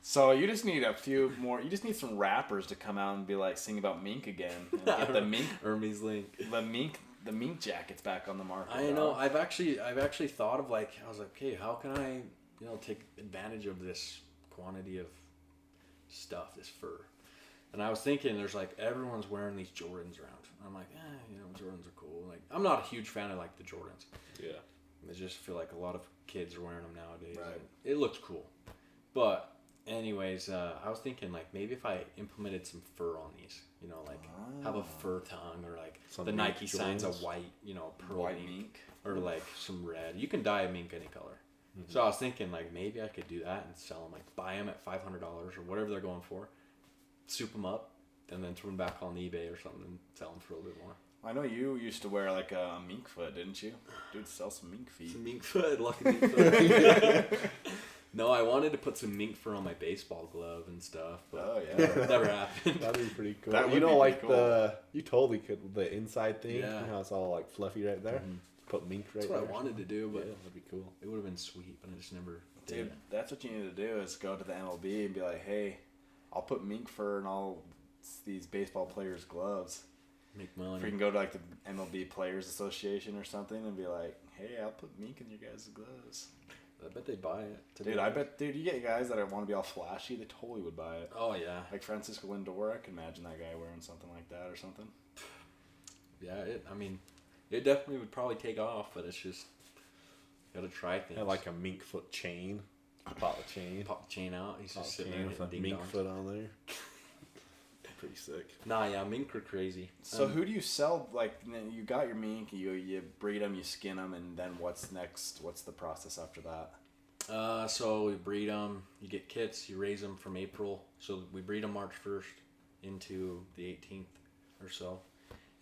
So you just need a few more. You just need some rappers to come out and be like, sing about mink again. And get the mink, Hermes link. the mink jackets back on the market. I know. I've actually thought of I was like, okay, how can I, you know, take advantage of this quantity of stuff, this fur? And I was thinking, there's everyone's wearing these Jordans around. I'm like, you know, Jordans are cool. Like, I'm not a huge fan of the Jordans. Yeah. I just feel like a lot of kids are wearing them nowadays. Right. And it looks cool. But anyways, I was thinking maybe if I implemented some fur on these, you know, have a fur tongue, or some the mink Nike signs a joints. white, you know, pearl White mink, mink. or some red. You can dye a mink any color. Mm-hmm. So I was thinking maybe I could do that and sell them, buy them at $500 or whatever they're going for, soup them up, and then throw them back on eBay or something and sell them for a little bit more. I know you used to wear like a mink foot, didn't you? Dude, sell some mink feet. Some mink foot, lucky mink foot. No, I wanted to put some mink fur on my baseball glove and stuff, but Oh yeah. never happened. That'd be pretty cool. That would You know, be like pretty cool. you totally could the inside thing. Yeah. You know how it's all like fluffy right there. Mhm. Put mink right That's there. what I wanted to do, Yeah, but that'd be cool. it would have been sweet, but I just never did. Dude, that's what you need to do is go to the MLB and be like, hey, I'll put mink fur in all these baseball players' gloves. Make Or you money. can go to like the MLB Players Association or something and be like, hey, I'll put mink in your guys' gloves. I bet they buy it. Dude, I bet, you get guys that want to be all flashy, they totally would buy it. Oh yeah, Like Francisco Lindor, I can imagine that guy wearing something like that or something. yeah. It definitely would probably take off, but it's just gotta try things. Yeah, like a mink foot chain. Pop the chain. Pop the chain out. He's Pop just the sitting chain there with a hitting mink ding-dongs. foot on there. Pretty sick. Nah, yeah, mink are crazy. So who do you sell? Like, you got your mink, you breed them, you skin them, and then what's next? What's the process after that? So we breed them. You get kits. You raise them from April. So we breed them March 1st into the 18th or so,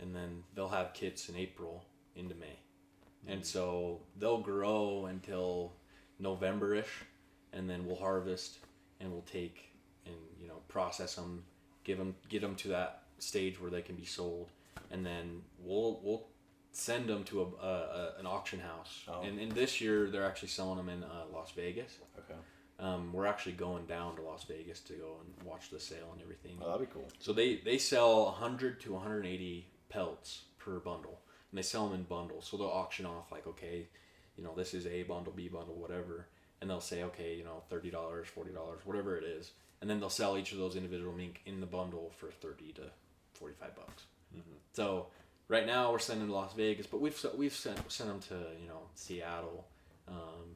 and then they'll have kits in April into May, and so they'll grow until November-ish, and then we'll harvest and we'll take and process them, get them to that stage where they can be sold, and then we'll send them to an auction house. Oh. And this year they're actually selling them in Las Vegas. Okay. We're actually going down to Las Vegas to go and watch the sale and everything. Oh, that'd be cool. So they sell 100 to 180 pelts per bundle, and they sell them in bundles. So they'll auction off like, okay, this is A bundle, B bundle, whatever, and they'll say, okay, $30, $40, whatever it is, and then they'll sell each of those individual mink in the bundle for 30 to 45 bucks. Mm-hmm. So right now we're sending to Las Vegas, but we've sent them to Seattle,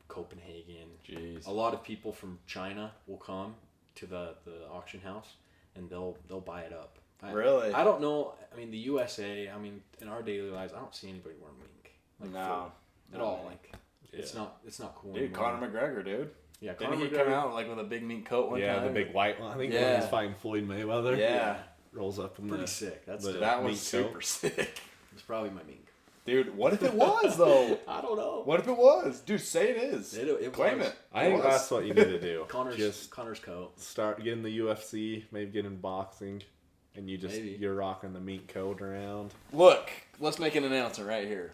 Copenhagen. Jeez. A lot of people from China will come to the auction house and they'll buy it up. Really? I don't know. I mean, the USA. I mean, in our daily lives, I don't see anybody wearing mink. Like, No. at all. Like, it's not cool. Dude, anymore. Conor McGregor, dude. Yeah, Didn't Conor he come McGregor. out like with a big mink coat one Yeah, time? the big white one. I think when Yeah. he's fighting Floyd Mayweather. Yeah. Rolls up in Pretty the sick. That's the- dope. That was mink super coat. sick. It's probably my mink. Dude, what if it was though? I don't know. What if it was? Dude, say it is. It Claim was. it. I think was. that's what you need to do. Connor's Just coat. start getting the UFC, maybe get in boxing, and you're rocking the mink coat around. Look, let's make an announcement right here.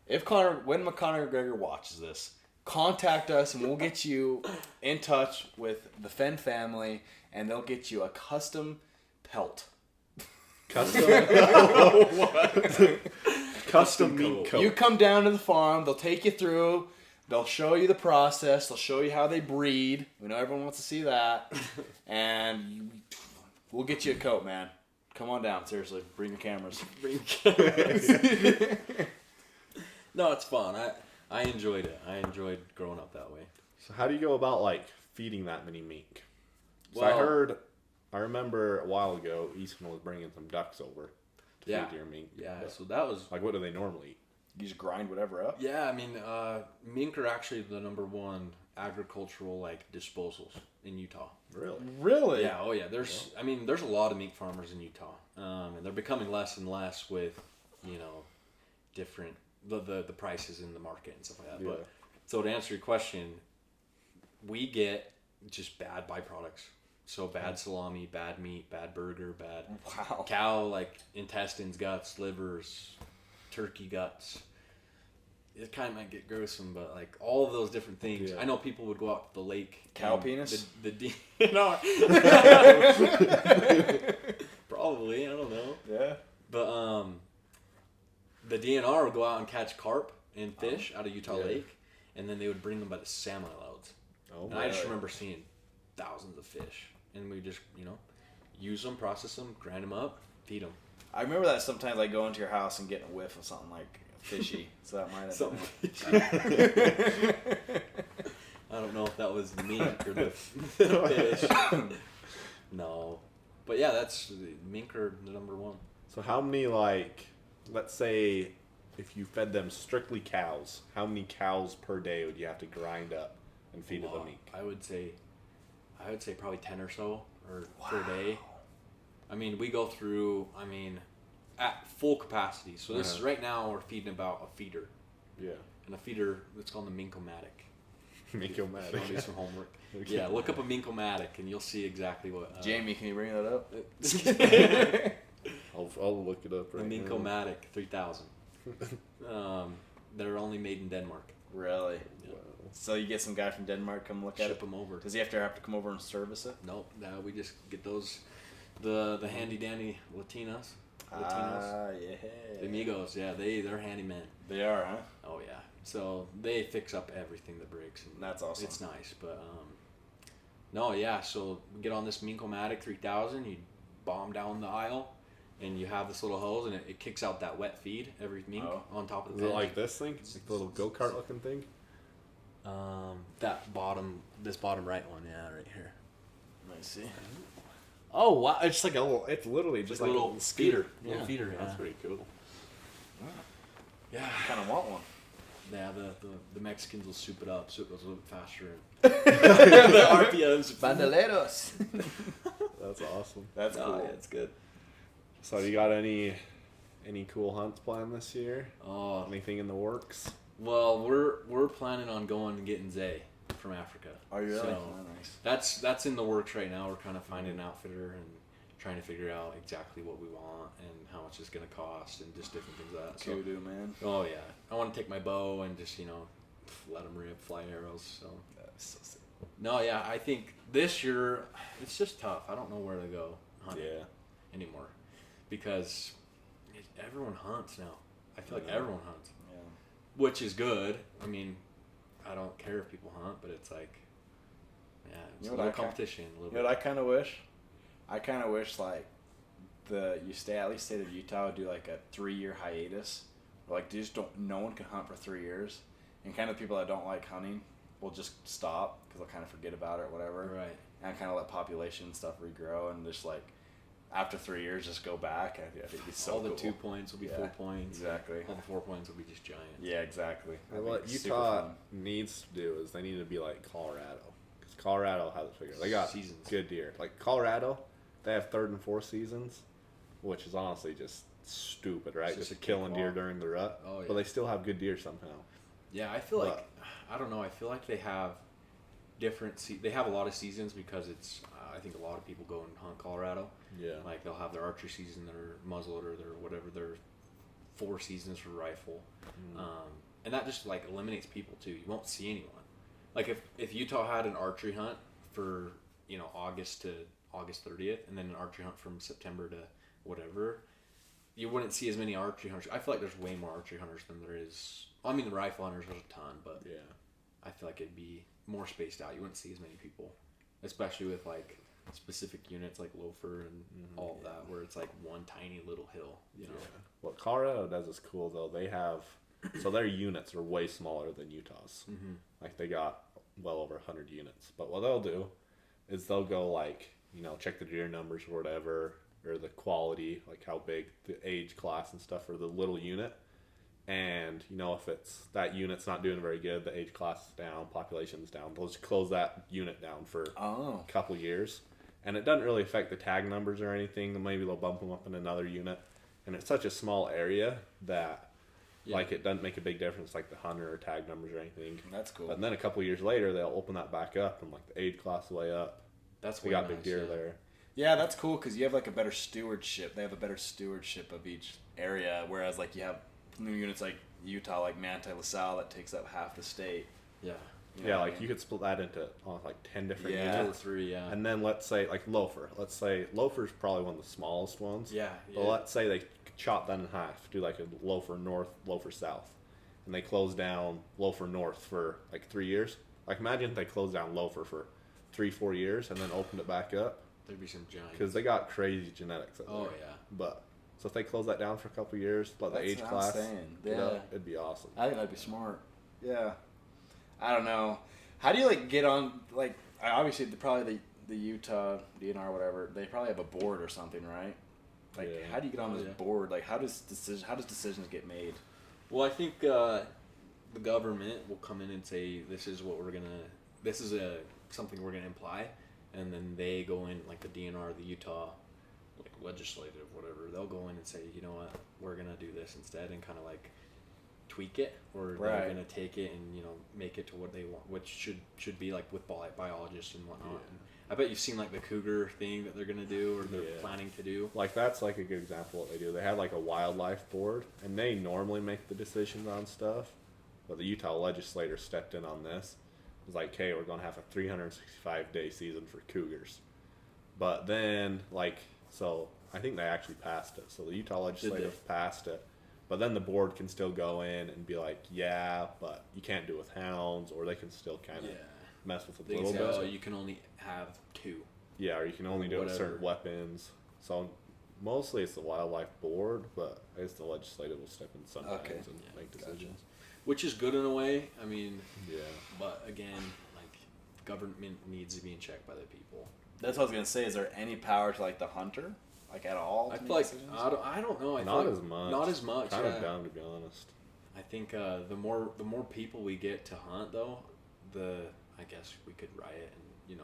When Conor McGregor watches this, contact us and we'll get you in touch with the Fenn family and they'll get you a custom pelt. Custom custom mink coat. You come down to the farm, they'll take you through, they'll show you the process, they'll show you how they breed. We know everyone wants to see that. And we'll get you a coat, man. Come on down, seriously. Bring your cameras. No, it's fun. I enjoyed it. I enjoyed growing up that way. So how do you go about like feeding that many mink? So Well- I remember a while ago, Easton was bringing some ducks over to Yeah. feed your mink. Yeah, But, so that was... like, what do they normally eat? You just grind whatever up. Yeah, I mean, mink are actually the number one agricultural, disposals in Utah. Really? Really? Yeah, oh yeah. There's a lot of mink farmers in Utah, and they're becoming less and less with, different the prices in the market and stuff like that. Yeah. But so to answer your question, we get just bad byproducts. So bad salami, bad meat, bad burger, bad Wow. cow intestines, guts, livers, turkey guts. It kind of might get gruesome, but all of those different things. Yeah. I know people would go out to the lake. Cow and penis? No. Probably, I don't know. Yeah. But the DNR would go out and catch carp and fish out of Utah Yeah. Lake, and then they would bring them by the semi loads. Oh, And I just really? remember seeing thousands of fish, and we just use them, process them, grind them up, feed them. I remember that sometimes I go into your house and get a whiff of something fishy. So that might have Something. been I don't know if that was the mink or the fish. No, but yeah, that's mink are the number one. So how many let's say if you fed them strictly cows, how many cows per day would you have to grind up and feed to the mink? I would say probably 10 or so per day. I mean, we go through, at full capacity. So this is right now we're feeding about a feeder. Yeah. And a feeder, it's called the Minkomatic. Minkomatic. I'll do some homework. Okay. Yeah, look up a Minkomatic and you'll see exactly what. Jamie, can you bring that up? I'll look it up the right now. Minkomatic 3000. They're only made in Denmark. Really? Yeah. Wow. So you get some guy from Denmark come look at Ship it? them over. Does he have to come over and service it? Nope. No, we just get those, the handy dandy Latinos. Yeah. The amigos, yeah, they're handymen. They are, huh? Oh yeah. So they fix up everything that breaks. And That's awesome. It's nice, but no, yeah. So we get on this Minkomatic 3000. You bomb down the aisle, and you have this little hose, and it kicks out that wet feed every mink on top of the Is it pen. like this thing? It's like the little go-kart looking thing? This bottom right one, yeah, right here. Let me see. Oh, wow. It's like a little, it's literally just like like a little scooter. little feeder, yeah. That's pretty cool. Yeah. I kind of want one. Yeah, the Mexicans will soup it up so it goes a little bit faster. The RPMs. Bandoleros. That's awesome. That's cool. Yeah, it's good. So you got any cool hunts planned this year? Oh, Anything in the works? well, we're planning on going and getting Zay from Africa. Are you really? So Nice. that's in the works right now. We're kind of finding an outfitter and trying to figure out exactly what we want and how much it's going to cost and just different things like that. So, Kudu, man. oh yeah, I want to take my bow and just let them rip, fly arrows. So That's so sick. no, yeah, I think this year it's just tough. I don't know where to go hunting anymore because everyone hunts now. I feel like everyone hunts, Yeah. which is good. I mean, I don't care if people hunt, but it's like, yeah, it's You a know little what competition. A little You know what I kind of wish? I kind of wish like at least state of Utah would do like a 3-year hiatus. Or, like no one can hunt for 3 years, and kind of people that don't like hunting will just stop because they'll kind of forget about it or whatever. Right. And kind of let population and stuff regrow and just like after 3 years just go back. I think it'd be so all the cool. 2 points will be 4 points. Exactly. All the 4 points will be just giant. Yeah, exactly. I And what think it's super Utah fun. needs to do is they need to be like Colorado. Because Colorado has it figured. They got Seasons. good deer. Like Colorado, they have 3rd and 4th seasons, which is honestly just stupid, right? It's Just just a killing deer cakewalk. during the rut. Oh, yeah. But they still have good deer somehow. Yeah, I feel like I don't know. I feel like they have different. They have a lot of seasons because it's. I think a lot of people go and hunt Colorado. Yeah. Like they'll have their archery season, their muzzleloader, or their whatever. Their 4 seasons for rifle, and that just like eliminates people too. You won't see anyone. Like if Utah had an archery hunt for August to August 30th, and then an archery hunt from September to whatever, you wouldn't see as many archery hunters. I feel like there's way more archery hunters than there is. I mean, the rifle hunters there's a ton, but Yeah. I feel like it'd be more spaced out. You wouldn't see as many people, especially with like specific units like Loafer and all of that, where it's like one tiny little hill. Yeah. What Colorado does is cool though. They have so their units are way smaller than Utah's. Like they got well over 100 units. But what they'll do is they'll go like check the deer numbers or whatever, or the quality, like how big the age class and stuff for the little unit. And if it's that unit's not doing very good, the age class is down, population's down, they'll just close that unit down for a couple years. And it doesn't really affect the tag numbers or anything. Maybe they'll bump them up in another unit. And it's such a small area that like it doesn't make a big difference like the hunter or tag numbers or anything. That's cool. But then a couple years later they'll open that back up and like the age class is way up. That's We got big deer there. Yeah, that's cool because you have like a better stewardship. They have a better stewardship of each area, whereas like you have new units like Utah, like Manti LaSalle, that takes up half the state. Yeah. Yeah, like you could split that into like 10 different Yeah. units. 2 or 3, yeah. And then let's say like Loafer. Let's say Loafer's probably one of the smallest ones. Yeah. But let's say they chop that in half, do like a Loafer North, Loafer South. And they close down Loafer North for like 3 years. Like imagine if they closed down Loafer for 3-4 years and then opened it back up. There'd be some giants. Because they got crazy genetics up there. Oh, yeah. But so if they close that down for a couple years, let the That's age what I'm class saying. get Yeah. up, it'd be awesome. I think that'd be smart. Yeah. I don't know. How do you like get on like obviously probably the Utah DNR whatever, they probably have a board or something, right? Like Yeah. how do you get on this yeah. board? Like how does decisions get made? Well, I think the government will come in and say this is something we're gonna imply, and then they go in like the DNR, the Utah like legislative, whatever, they'll go in and say, you know what, we're gonna do this instead, and kind of like tweak it, or they're gonna take it and make it to what they want, which should be like with biologists and whatnot. And I bet you've seen like the cougar thing that they're gonna do, or they're planning to do. Like that's like a good example of what they do. They have like a wildlife board, and they normally make the decisions on stuff, but the Utah legislature stepped in on this. It was like, hey, we're gonna have a 365-day season for cougars. But then so I think they actually passed it. So the Utah legislature passed it. But then the board can still go in and be like, yeah, but you can't do it with hounds, or they can still kind of mess with it a little bit. So you can only have 2. Yeah, or you can only do it with certain weapons. So mostly it's the wildlife board, but I guess the legislative will step in sometimes and make decisions. Which is good in a way. I mean, but again, like government needs to be in check by the people. That's what I was gonna say. Is there any power to like the hunter? Like at all? I feel like I don't know. Not as much. Not as much. Kind of dumb, to be honest. I think the more people we get to hunt, though, I guess we could riot and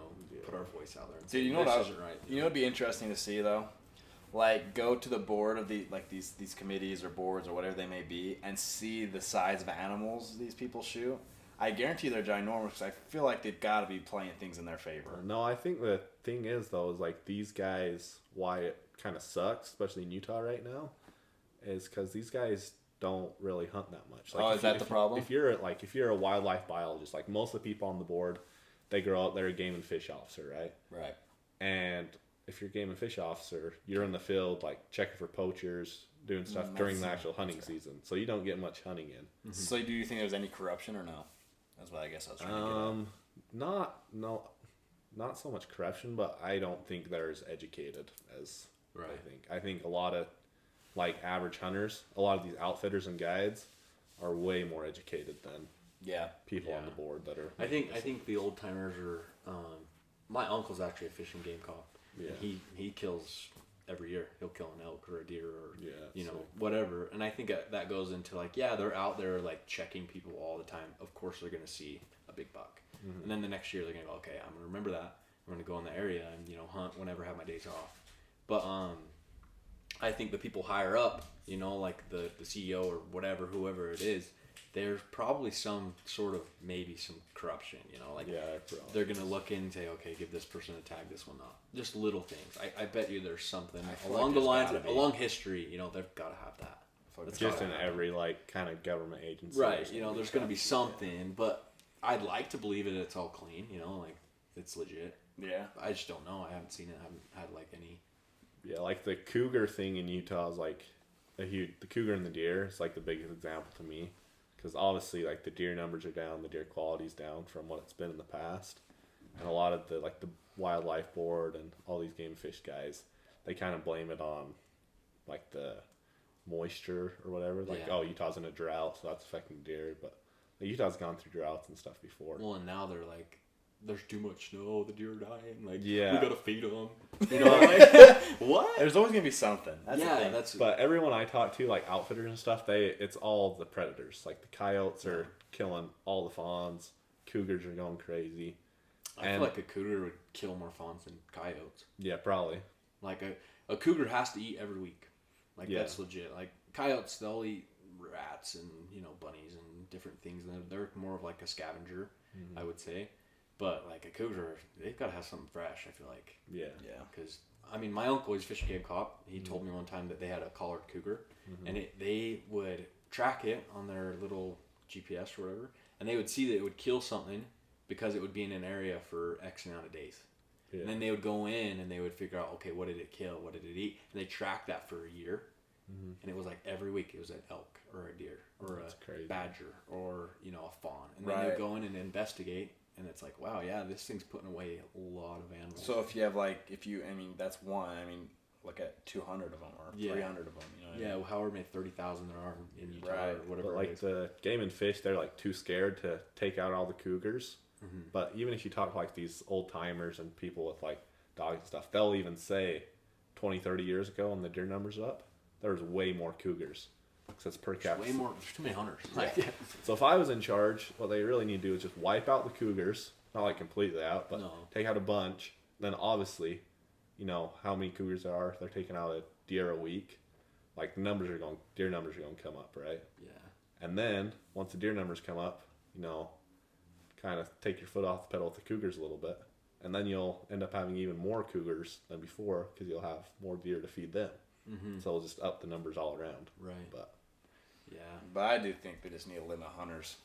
put our voice out there. And Dude, you know what? You know what'd be interesting to see though? Like go to the board of these committees or boards or whatever they may be, and see the size of animals these people shoot. I guarantee they're ginormous, because I feel like they've got to be playing things in their favor. No, I think the thing is though, is like these guys, why it kind of sucks, especially in Utah right now, is because these guys don't really hunt that much. Like, is that the problem? If you're a wildlife biologist, like most of the people on the board, they grow up, they're a game and fish officer, right? Right. And if you're a game and fish officer, you're in the field, like checking for poachers, doing stuff during the actual hunting season. So you don't get much hunting in. Mm-hmm. So do you think there's any corruption or no? That's what I guess I was trying to get at. Not so much corruption, but I don't think they're as educated as I think. I think a lot of like average hunters, a lot of these outfitters and guides are way more educated than people on the board that are. I think the old timers are. My uncle's actually a fish and game cop. Yeah. He kills every year. He'll kill an elk or a deer or whatever. And I think that goes into like they're out there like checking people all the time. Of course they're gonna see a big buck, and then the next year they're gonna go, okay, I'm gonna remember that. I'm gonna go in the area and hunt whenever I have my days off. But I think the people higher up, like the CEO or whatever, whoever it is, there's probably some sort of maybe some corruption, they're gonna look in and say, okay, give this person a tag, this one not. Just little things. I bet you there's something along the lines, along history, they've got to have that. It's just in every like kind of government agency, right? There's gonna be something, but I'd like to believe it's all clean, like it's legit. Yeah, I just don't know. I haven't seen it. I haven't had like any. Yeah, like the cougar thing in Utah is like the cougar and the deer is like the biggest example to me, because obviously like the deer numbers are down, the deer quality's down from what it's been in the past, and a lot of the wildlife board and all these game fish guys, they kind of blame it on like the moisture or whatever, like Utah's in a drought, so that's affecting deer, but Utah's gone through droughts and stuff before. Well, and now they're like, there's too much snow, the deer are dying, like we gotta feed them, what? There's always gonna be something. That's the thing. But everyone I talk to, like outfitters and stuff, it's all the predators. Like the coyotes are killing all the fawns, cougars are going crazy. I feel like a cougar would kill more fawns than coyotes. Yeah, probably. Like a cougar has to eat every week. Like that's legit. Like coyotes, they'll eat rats and bunnies and different things. And they're more of like a scavenger, I would say. But like a cougar, they've got to have something fresh. I feel like. Yeah. Because my uncle is a fish and game cop. He told me one time that they had a collared cougar, and they would track it on their little GPS or whatever, and they would see that it would kill something because it would be in an area for X amount of days. Yeah. And then they would go in and they would figure out, okay, what did it kill? What did it eat? And they tracked that for a year. And it was like every week it was an elk or a deer or a badger or, a fawn. And then they'd go in and investigate. And it's like, wow, this thing's putting away a lot of animals. So if you have that's one. Look at 200 of them or 300 of them. However many 30,000 there are in Utah or whatever. But like the game and fish, they're like too scared to take out all the cougars. But even if you talk to like these old timers and people with like dogs and stuff, they'll even say 20, 30 years ago when the deer numbers up, there was way more cougars. So it's per capita. Way more. There's too many hunters. So if I was in charge, what they really need to do is just wipe out the cougars, not like completely out, but take out a bunch. Then obviously, you know, how many cougars there are. They're taking out a deer a week. Like deer numbers are going to come up, right? Yeah. And then once the deer numbers come up, you know, kind of take your foot off the pedal with the cougars a little bit, and then you'll end up having even more cougars than before because you'll have more deer to feed them. Mm-hmm. So it'll just up the numbers all around. Right. But yeah, But I do think we just need to limit hunters.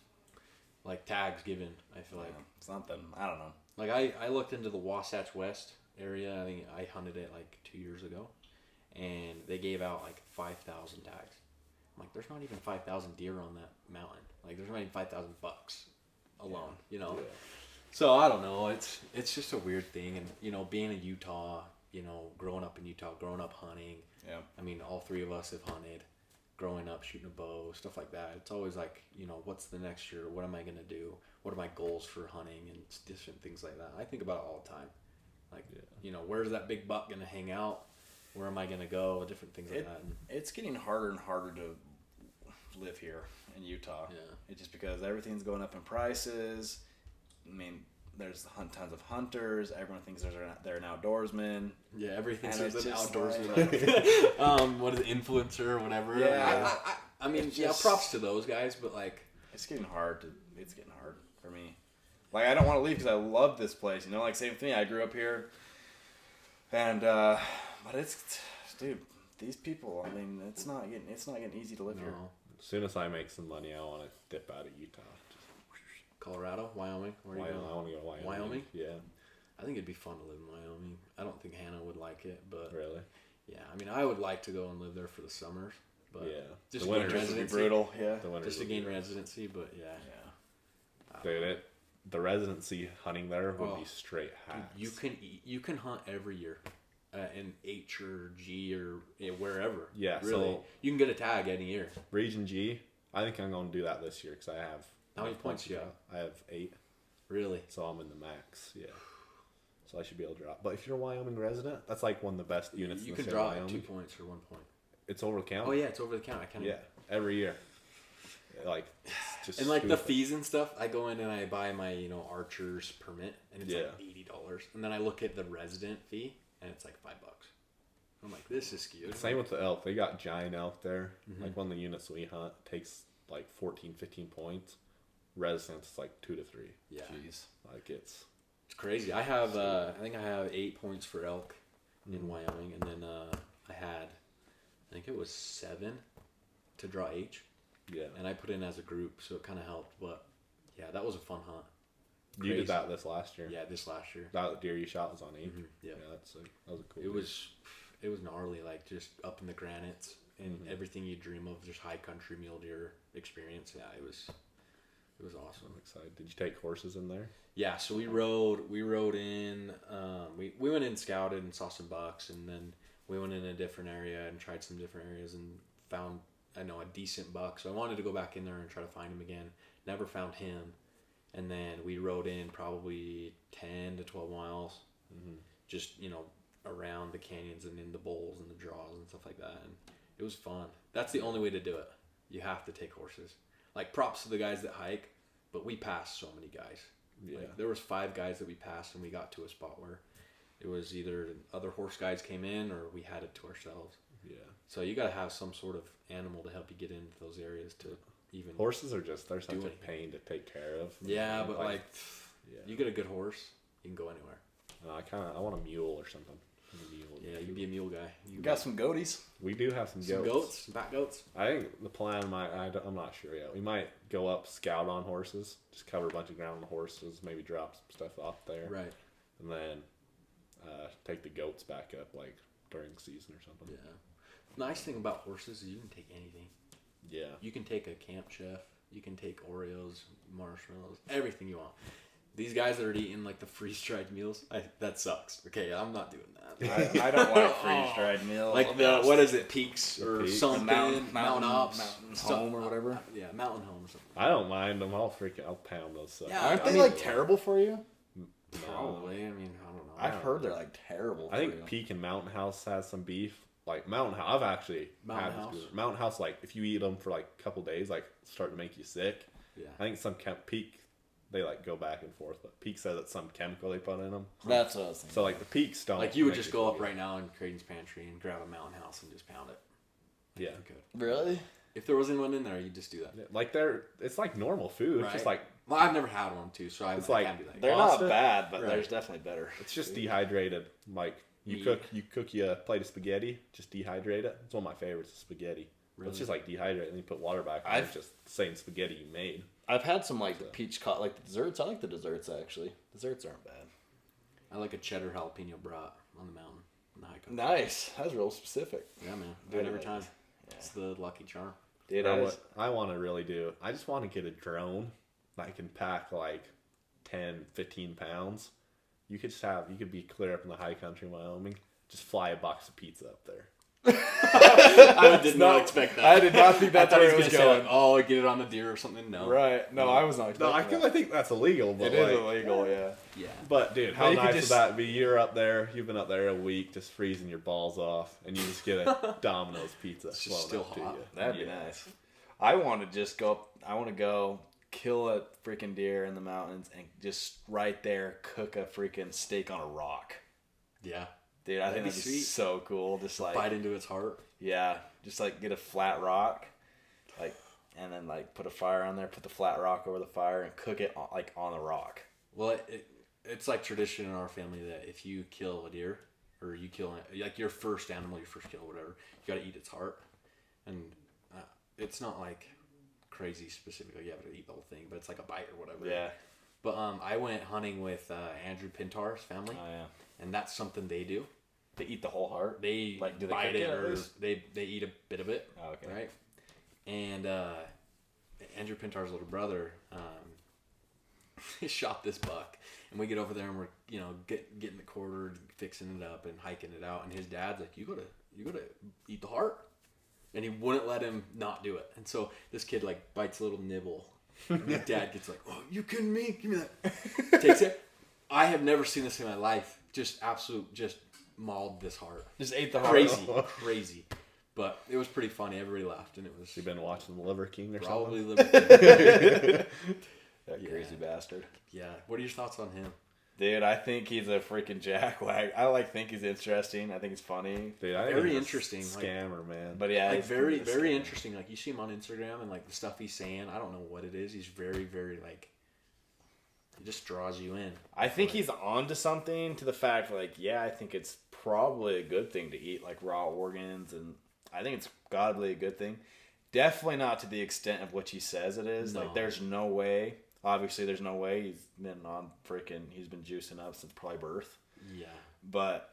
like tags given. I feel like Something. I don't know. Like I looked into the Wasatch West area. I think I hunted it like 2 years ago, and they gave out like 5,000 tags. I'm like, there's not even 5,000 deer on that mountain. Like, there's not even 5,000 bucks alone. You know. yeah. So I don't know. It's just a weird thing, and you know, being in Utah, you know, growing up in Utah, growing up hunting. Yeah. I mean, all three of us have hunted. Growing up, shooting a bow, stuff like that. It's always like, you know, what's the next year? What am I gonna do? What are my goals for hunting and different things like that? I think about it all the time. Like, you know, where's that big buck gonna hang out? Where am I gonna go? Different things like that. And, It's getting harder and harder to live here in Utah. Yeah. It's just because everything's going up in prices. I mean, there's tons of hunters. Everyone thinks they're an outdoorsman. yeah, everything And seems it's an just outdoorsman. like- What is it, influencer or whatever? Yeah. I mean, It's yeah, just- props to those guys, but like, It's getting hard for me. Like, I don't want to leave because I love this place. You know, like, same thing. I grew up here, and but it's, dude, these people. I mean, it's not getting easy to live here. no. As soon as I make some money, I want to dip out of Utah. Colorado, Wyoming, where are you I going? want to go to Wyoming. Wyoming? Yeah. I think it'd be fun to live in Wyoming. I don't think Hannah would like it, but Really? yeah, I mean, I would like to go and live there for the summers, but Yeah. just The gain winters would be residency. Brutal. Yeah. The winters Just to would be gain rough. residency, but yeah. Yeah. Dude, the residency hunting there would Oh. be straight hacks. You can hunt every year, in H or G or wherever. Yeah, really. so- You can get a tag any year. Region G, I think I'm going to do that this year because I have. How many points you have? I have 8, Really? so I'm in the max. Yeah. So I should be able to drop. But if you're a Wyoming resident, that's like one of the best units. You in the can state of drop Wyoming. 2 points or 1 point. It's over the counter. Oh yeah, it's over the counter. I can't. Yeah, every year. Like, it's just And like the stupid. fees and stuff, I go in and I buy my archer's permit, and it's like $80. And then I look at the resident fee, and it's like $5. I'm like, this is skewed. Same with the elk. They got giant elk there. Mm-hmm. Like one of the units we hunt takes like 14, 15 points. Residents it's like 2 to 3. Yeah, Jeez. Like it's crazy. I have, I think I have 8 points for elk Mm-hmm. in Wyoming, and then I had, I think it was 7 to draw H, yeah. and I put in as a group, so it kind of helped. But yeah, that was a fun hunt. You Crazy. did that this last year. Yeah, this last year. That deer you shot was on 8. Mhm, yeah. That was a cool. It was gnarly, like just up in the granites and Mm-hmm. everything you dream of, just high country mule deer experience. Yeah, it was awesome. I'm excited. Did you take horses in there? Yeah, so we rode in. We went in, scouted, and saw some bucks, and then we went in a different area and tried some different areas and found a decent buck. So I wanted to go back in there and try to find him again. Never found him, and then we rode in probably 10 to 12 miles, just around the canyons and in the bowls and the draws and stuff like that, and it was fun. That's the only way to do it. You have to take horses. Like, props to the guys that hike, but we passed so many guys. Yeah. Like, there was 5 guys that we passed, and we got to a spot where it was either other horse guides came in or we had it to ourselves. Yeah. So you got to have some sort of animal to help you get into those areas to even. Horses are just they're such a anything. pain to take care of. Yeah, but yeah. you get a good horse, you can go anywhere. I want a mule or something. A mule. Yeah, you'd be a mule guy. You got some goaties. We do have some some goats. goats, back goats. I think the plan I'm not sure yet. We might go up scout on horses, just cover a bunch of ground on horses, maybe drop some stuff off there, Right. and then take the goats back up like during the season or something. Yeah. Nice thing about horses is you can take anything. Yeah. You can take a Camp Chef. You can take Oreos, marshmallows, everything you want. These guys that are eating like the freeze-dried meals, that sucks. Okay, I'm not doing that. I don't like freeze-dried meals. Like what is it, Peaks or Peaks. something, Mountain Ops, Home or whatever. Yeah, Mountain Home or something. I don't mind them. I'll pound those. Stuff. Yeah, Aren't I they mean- like terrible for you? Probably. I mean, I don't know. I've heard they're like terrible. I for you. think Peak and Mountain House has some beef. Like Mountain House, I've actually Mountain had House? this before. Mountain House, like if you eat them for like a couple days, like start to make you sick. Yeah. I think some Peak they like go back and forth. But Peak says it's some chemical they put in them. That's what I was thinking. So like the Peaks don't. Like you would make just go up right now in Creighton's pantry and grab a Mountain House and just pound it. Yeah. You could. Really? If there wasn't one in there, you'd just do that. Yeah, like it's like normal food. Right. Just like Well, I've never had one too, so I It's I like- can't do that. They're Pasta? not bad, but Right. there's definitely better. it's just dehydrated. Like you Meat. cook you a plate of spaghetti, just dehydrate it. It's one of my favorites, is spaghetti. Really? It's just like dehydrate and you put water back. And it's just the same spaghetti you made. I've had some like the peach like the desserts. I like the desserts actually. Desserts aren't bad. I like a cheddar jalapeno brat on the mountain. In the high country. Nice. That's real specific. Yeah, man. Do it every Yeah. time. Yeah. It's the lucky charm. Dude, What I want to really do, I just want to get a drone that can pack like 10, 15 pounds. You could be clear up in the high country, Wyoming. Just fly a box of pizza up there. I did not expect that. I did not think that's I thought where he it was was gonna say, going. like, oh, get it on the deer or something. No. Right. No, I was not No, expecting I think that's illegal, but It is like, illegal, yeah. Yeah. But dude, how But you could nice just- would that be? You're up there, you've been up there a week, just freezing your balls off, and you just get a Domino's pizza It's just flown still up to hot. you. That'd be nice. I want to just go. I want to go kill a freaking deer in the mountains and just right there cook a freaking steak on a rock. Yeah. Dude, I That'd think be that'd be sweet. so cool. Just like Bite into its heart. yeah, just like get a flat rock, like, and then like put a fire on there, put the flat rock over the fire, and cook it like on the rock. Well, it's like tradition in our family that if you kill a deer or you kill like your first animal, your first kill, whatever, you got to eat its heart, and it's not like crazy specific. Like you have to eat the whole thing, but it's like a bite or whatever. Yeah. But I went hunting with Andrew Pintar's family, Oh yeah. and that's something they do. They eat the whole heart. They Like, do they bite cook it it at or least? they eat a bit of it. Oh, okay. Right. And Andrew Pintar's little brother he shot this buck, and we get over there and we're getting it quartered, fixing it up, and hiking it out. And his dad's like, "You gotta eat the heart," and he wouldn't let him not do it. And so this kid like bites a little nibble. And his dad gets like, "Oh, you kidding me? Give me that." Takes it. I have never seen this in my life. Just mauled this heart. Just ate the heart. Crazy. But it was pretty funny. Everybody laughed, and it was You've been watching the Liver King or probably something? Liverpool. That Yeah. crazy bastard. Yeah. What are your thoughts on him? Dude, I think he's a freaking jackwag. I think he's interesting. I think he's funny. Dude, I think Very he's a interesting, like- scammer, man. But yeah, Like he's very, kinda very scary. interesting. Like you see him on Instagram and like the stuff he's saying. I don't know what it is. He's very, very like. He just draws you in. I think he's onto something to the fact, like, yeah, I think it's probably a good thing to eat like raw organs, and I think it's godly a good thing. Definitely not to the extent of what he says it is. No. Like, there's no way. Obviously, there's no way he's been he's been juicing up since probably birth. Yeah. But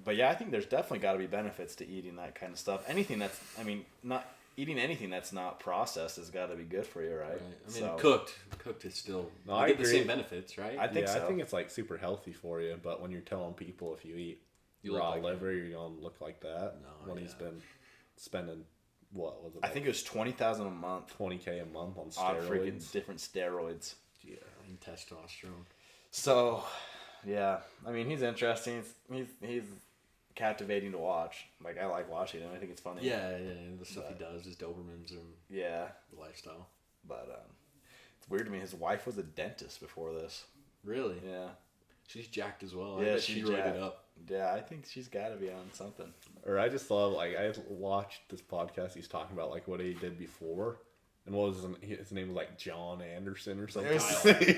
yeah, I think there's definitely got to be benefits to eating that kind of stuff. Anything that's, not eating anything that's not processed has got to be good for you, right? Right. I mean, So, cooked is still. No, you I get the agree. same benefits, right? I think yeah, so. I think it's like super healthy for you. But when you're telling people if you eat You look raw like liver, you're gonna look like that. No, when he's yeah. been spending what was it? I think it was $20,000 a month 20K a month on on steroids. freaking different steroids. Yeah. And testosterone. So, yeah, I mean, he's interesting. He's captivating to watch. Like, I like watching him. I think it's funny. Yeah. The stuff he does, his Dobermans and Yeah, the lifestyle. but it's weird to me. His wife was a dentist before this. Really? Yeah, She's jacked as well. Yeah, I bet she's she wrote jacked. it up. yeah. I think she's got to be on something. Or I just love like I watched this podcast. He's talking about like what he did before, and what was his name was like John Anderson or something.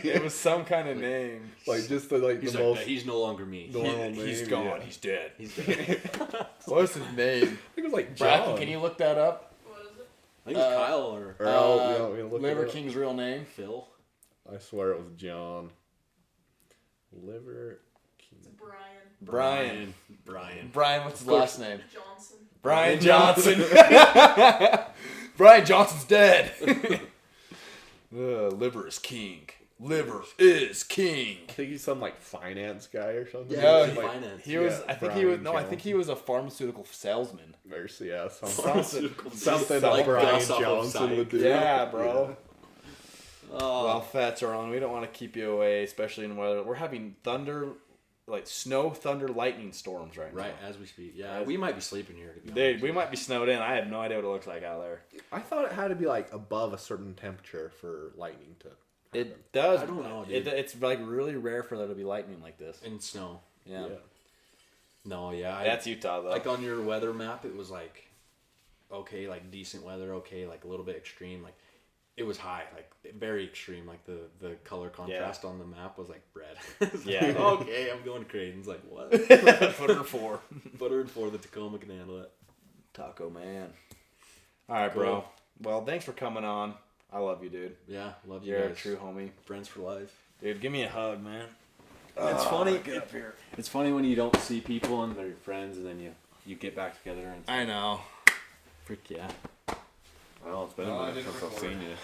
It was some kind of name. like just the like He's the like, most he's no longer me. normal He's name, gone. yeah. He's dead. He's dead. What's his name? I think it was like John. Bracken, can you look that up? What is it? I think it's Kyle or Or I'll, you want me to look Liver it up? King's real name. Phil. I swear it was John. Liver King. It's Brian Brian. Brian. Brian, what's his last name? Johnson. Brian Johnson. Brian Johnson's dead. Liver is king. Liver is king. I think he's some like finance guy or something. Yeah, Like, finance. He was. Yeah, I think he was. Brian No, I think he was a pharmaceutical salesman. Mercy, yeah, Pharmaceutical something like that Brian based off of Johnson would psych. do. Yeah, bro. Oh. Well, Fats are on. We don't want to keep you away, especially in weather. We're having thunder, like snow, thunder, lightning storms right now. Right, as we speak. Yeah, we might be sleeping here, to be Dude, honest. we might be snowed in. I have no idea what it looks like out there. I thought it had to be like above a certain temperature for lightning to It does. I don't know, dude. It's like really rare for there to be lightning like this. In snow. Yeah. No, yeah. That's Utah though. Like on your weather map, it was like, okay, like decent weather, okay, like a little bit extreme. Like it was high, like very extreme. Like the color contrast on the map was like red. Yeah. Like, okay, I'm going to Creighton's. Like what? Put her in 4. Put her in 4. The Tacoma can handle it. Taco man. All right, bro. Well, thanks for coming on. I love you, dude. Yeah, love you You're guys. a true homie. Friends for life. Dude, give me a hug, man. It's funny. Get up here. It's funny when you don't see people and they're your friends, and then you get back together and I know. freak yeah. Well, it's been a minute since I've seen you.